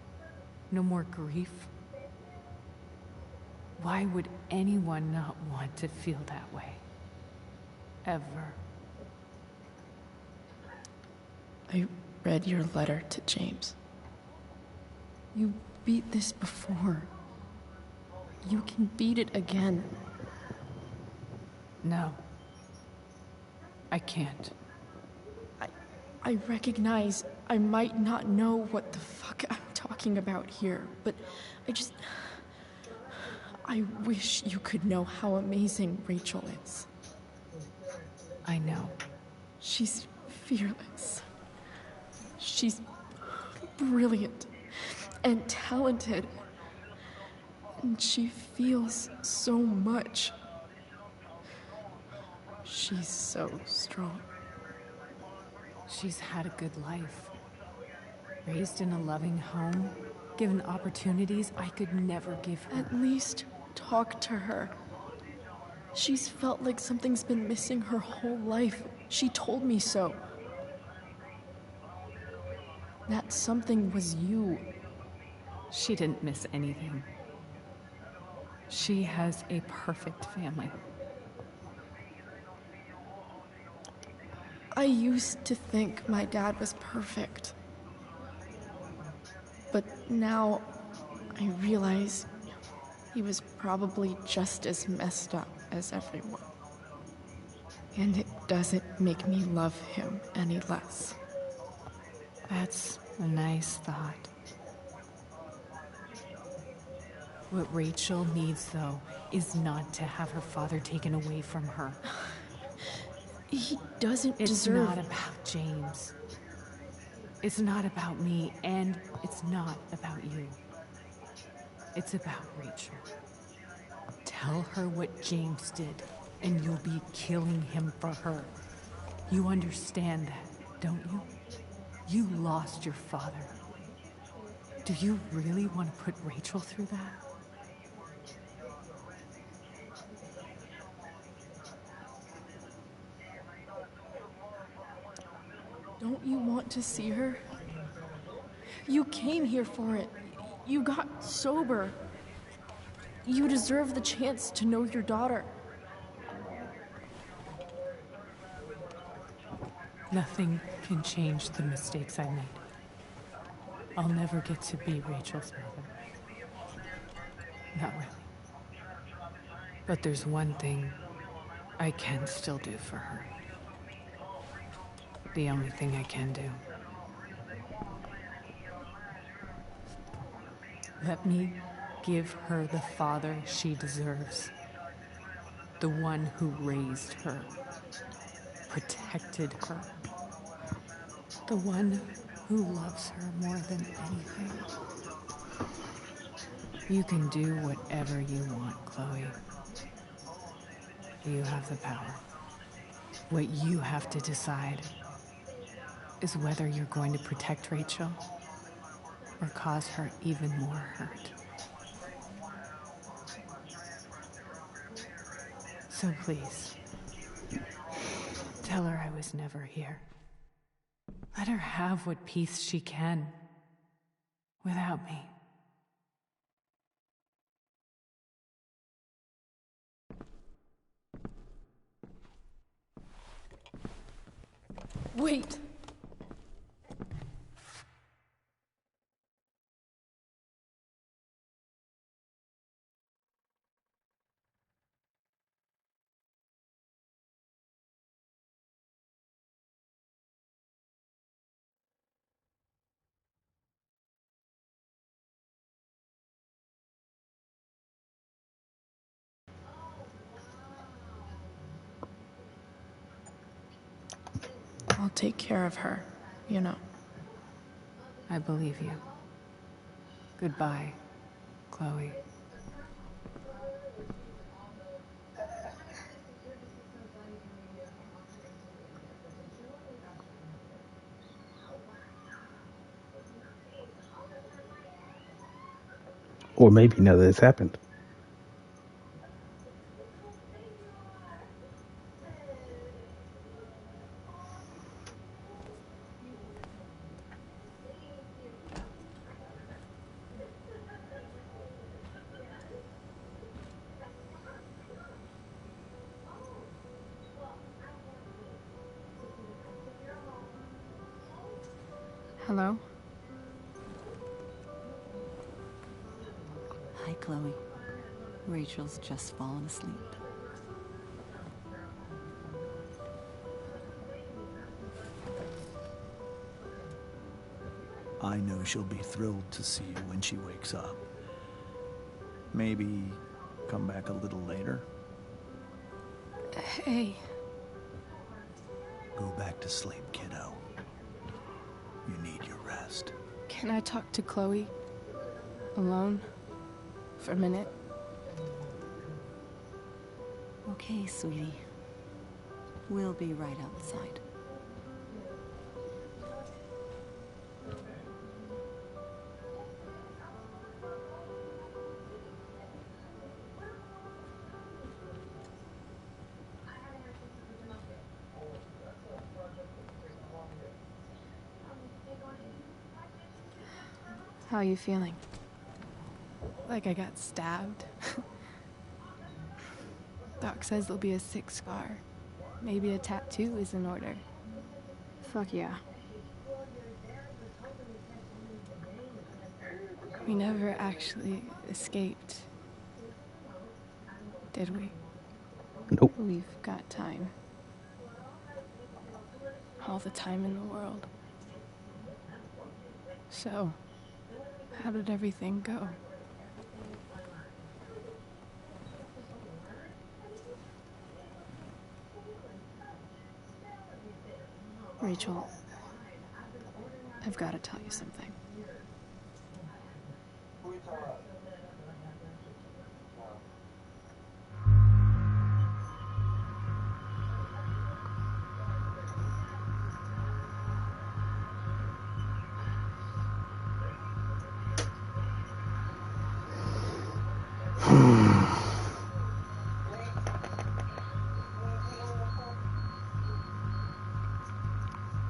no more grief. Why would anyone not want to feel that way? Ever. I read your letter to James. You beat this before. You can beat it again. No. I can't. I recognize I might not know what the fuck I'm talking about here, but I wish you could know how amazing Rachel is. I know. She's fearless. She's brilliant and talented. And she feels so much. She's so strong. She's had a good life. Raised in a loving home, given opportunities I could never give her. At least talk to her. She's felt like something's been missing her whole life. She told me so. That something was you. She didn't miss anything. She has a perfect family. I used to think my dad was perfect. But now I realize he was probably just as messed up as everyone. And it doesn't make me love him any less. That's a nice thought. What Rachel needs, though, is not to have her father taken away from her. He doesn't It's deserve... not about James. It's not about me, and it's not about you. It's about Rachel. Tell her what James did, and you'll be killing him for her. You understand that, don't you? You lost your father. Do you really want to put Rachel through that? Don't you want to see her? You came here for it. You got sober. You deserve the chance to know your daughter. Nothing can change the mistakes I made. I'll never get to be Rachel's mother. Not really. But there's one thing I can still do for her. The only thing I can do. Let me give her the father she deserves. The one who raised her, protected her. The one who loves her more than anything. You can do whatever you want, Chloe. You have the power. What you have to decide is whether you're going to protect Rachel or cause her even more hurt. So please, tell her I was never here. Let her have what peace she can without me. Wait! I'll take care of her, you know. I believe you. Goodbye, Chloe. Or maybe none of this happened. Hello? Hi, Chloe. Rachel's just fallen asleep. I know she'll be thrilled to see you when she wakes up. Maybe come back a little later? Hey. Go back to sleep, kiddo. You need your rest. Can I talk to Chloe? Alone? For a minute? Okay, sweetie. We'll be right outside. How are you feeling? Like I got stabbed? Doc says there'll be a sick scar. Maybe a tattoo is in order. Fuck yeah. We never actually escaped, did we? Nope. We've got time. All the time in the world. So, how did everything go? Rachel, I've got to tell you something.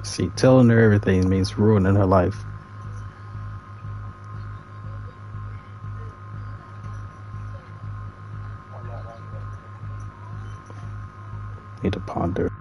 See, telling her everything means ruining her life. Need to ponder.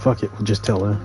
Fuck it, we'll just tell her.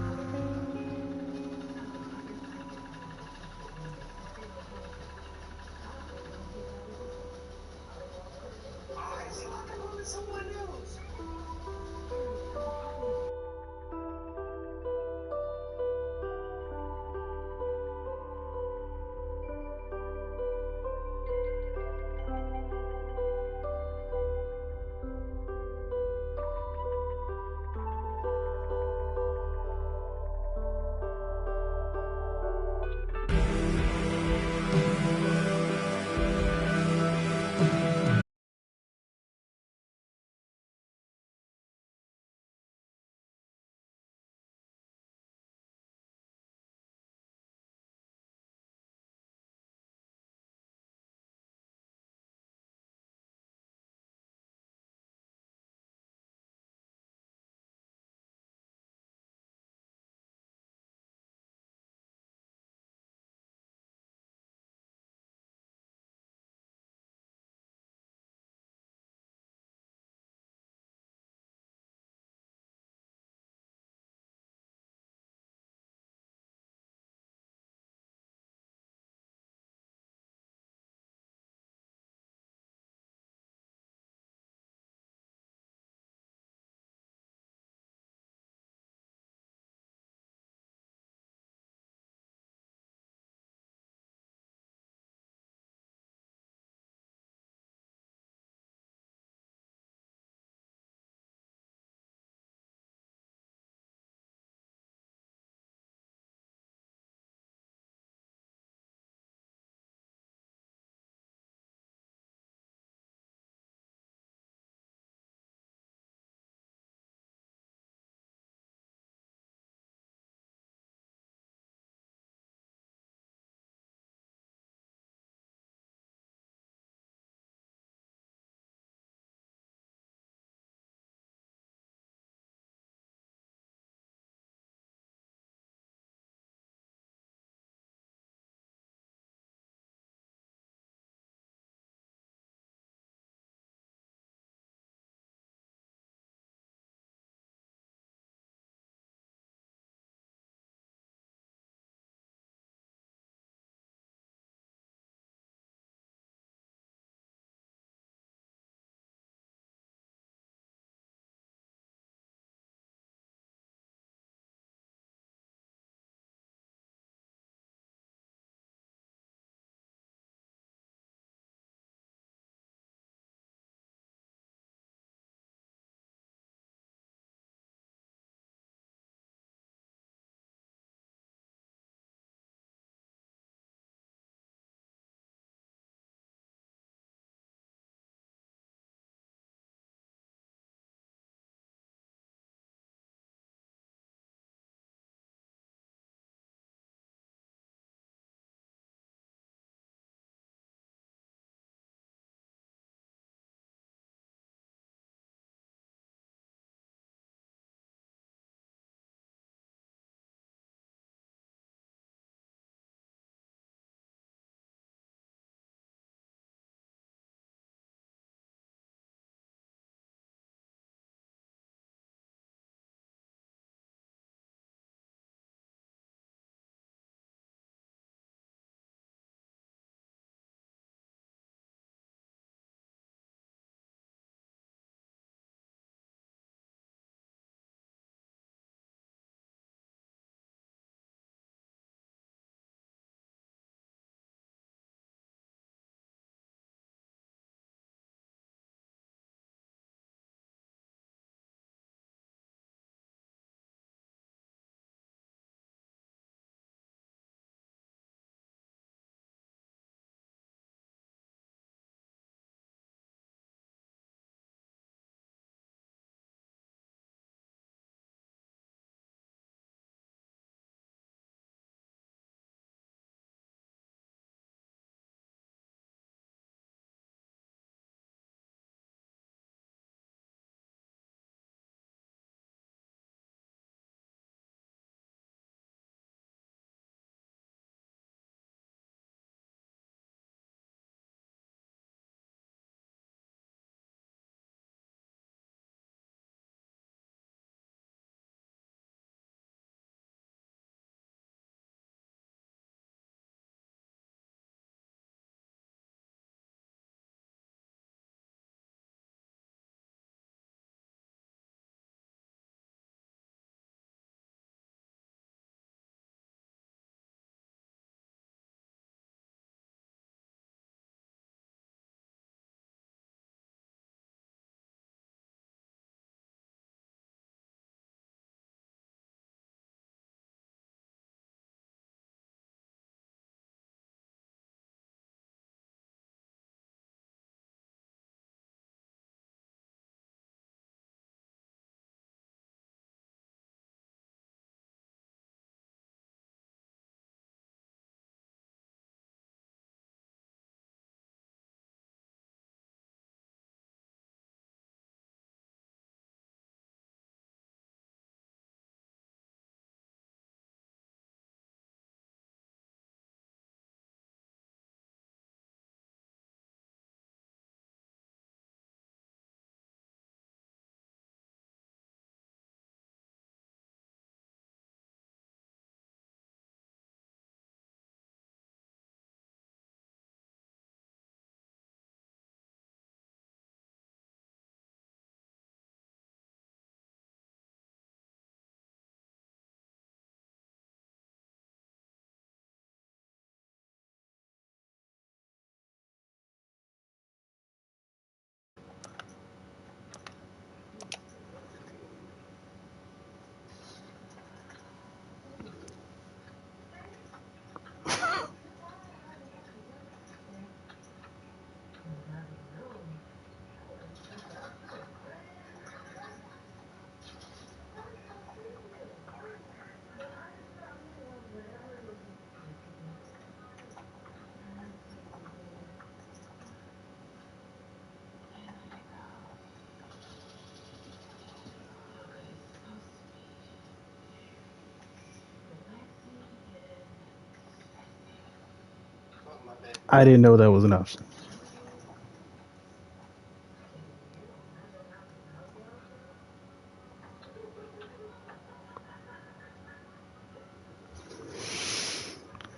I didn't know that was an option.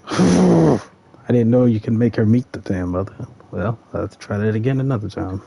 I didn't know you can make her meet the damn mother. Well, I'll have to try that again another time.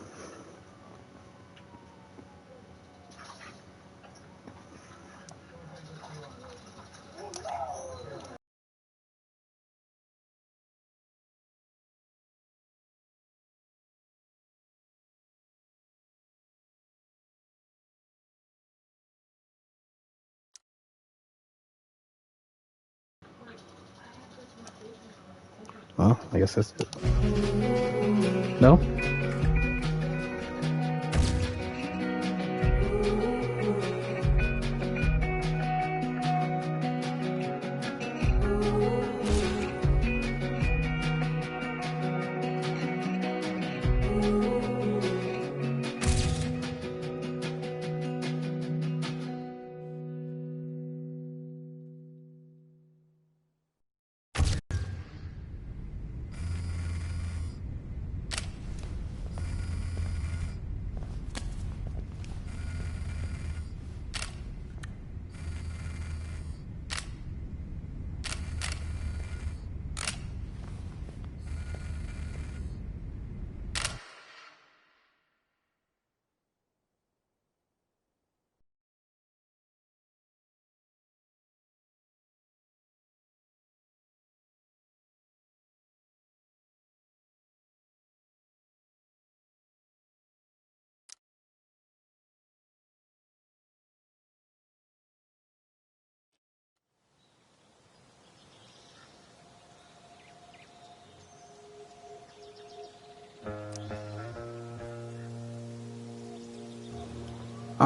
Well, I guess that's it. No?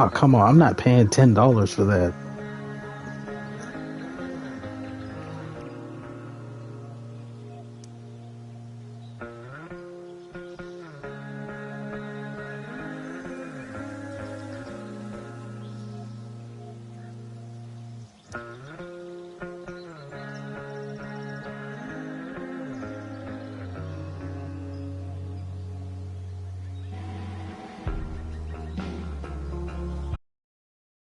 Oh, come on. I'm not paying $10 for that.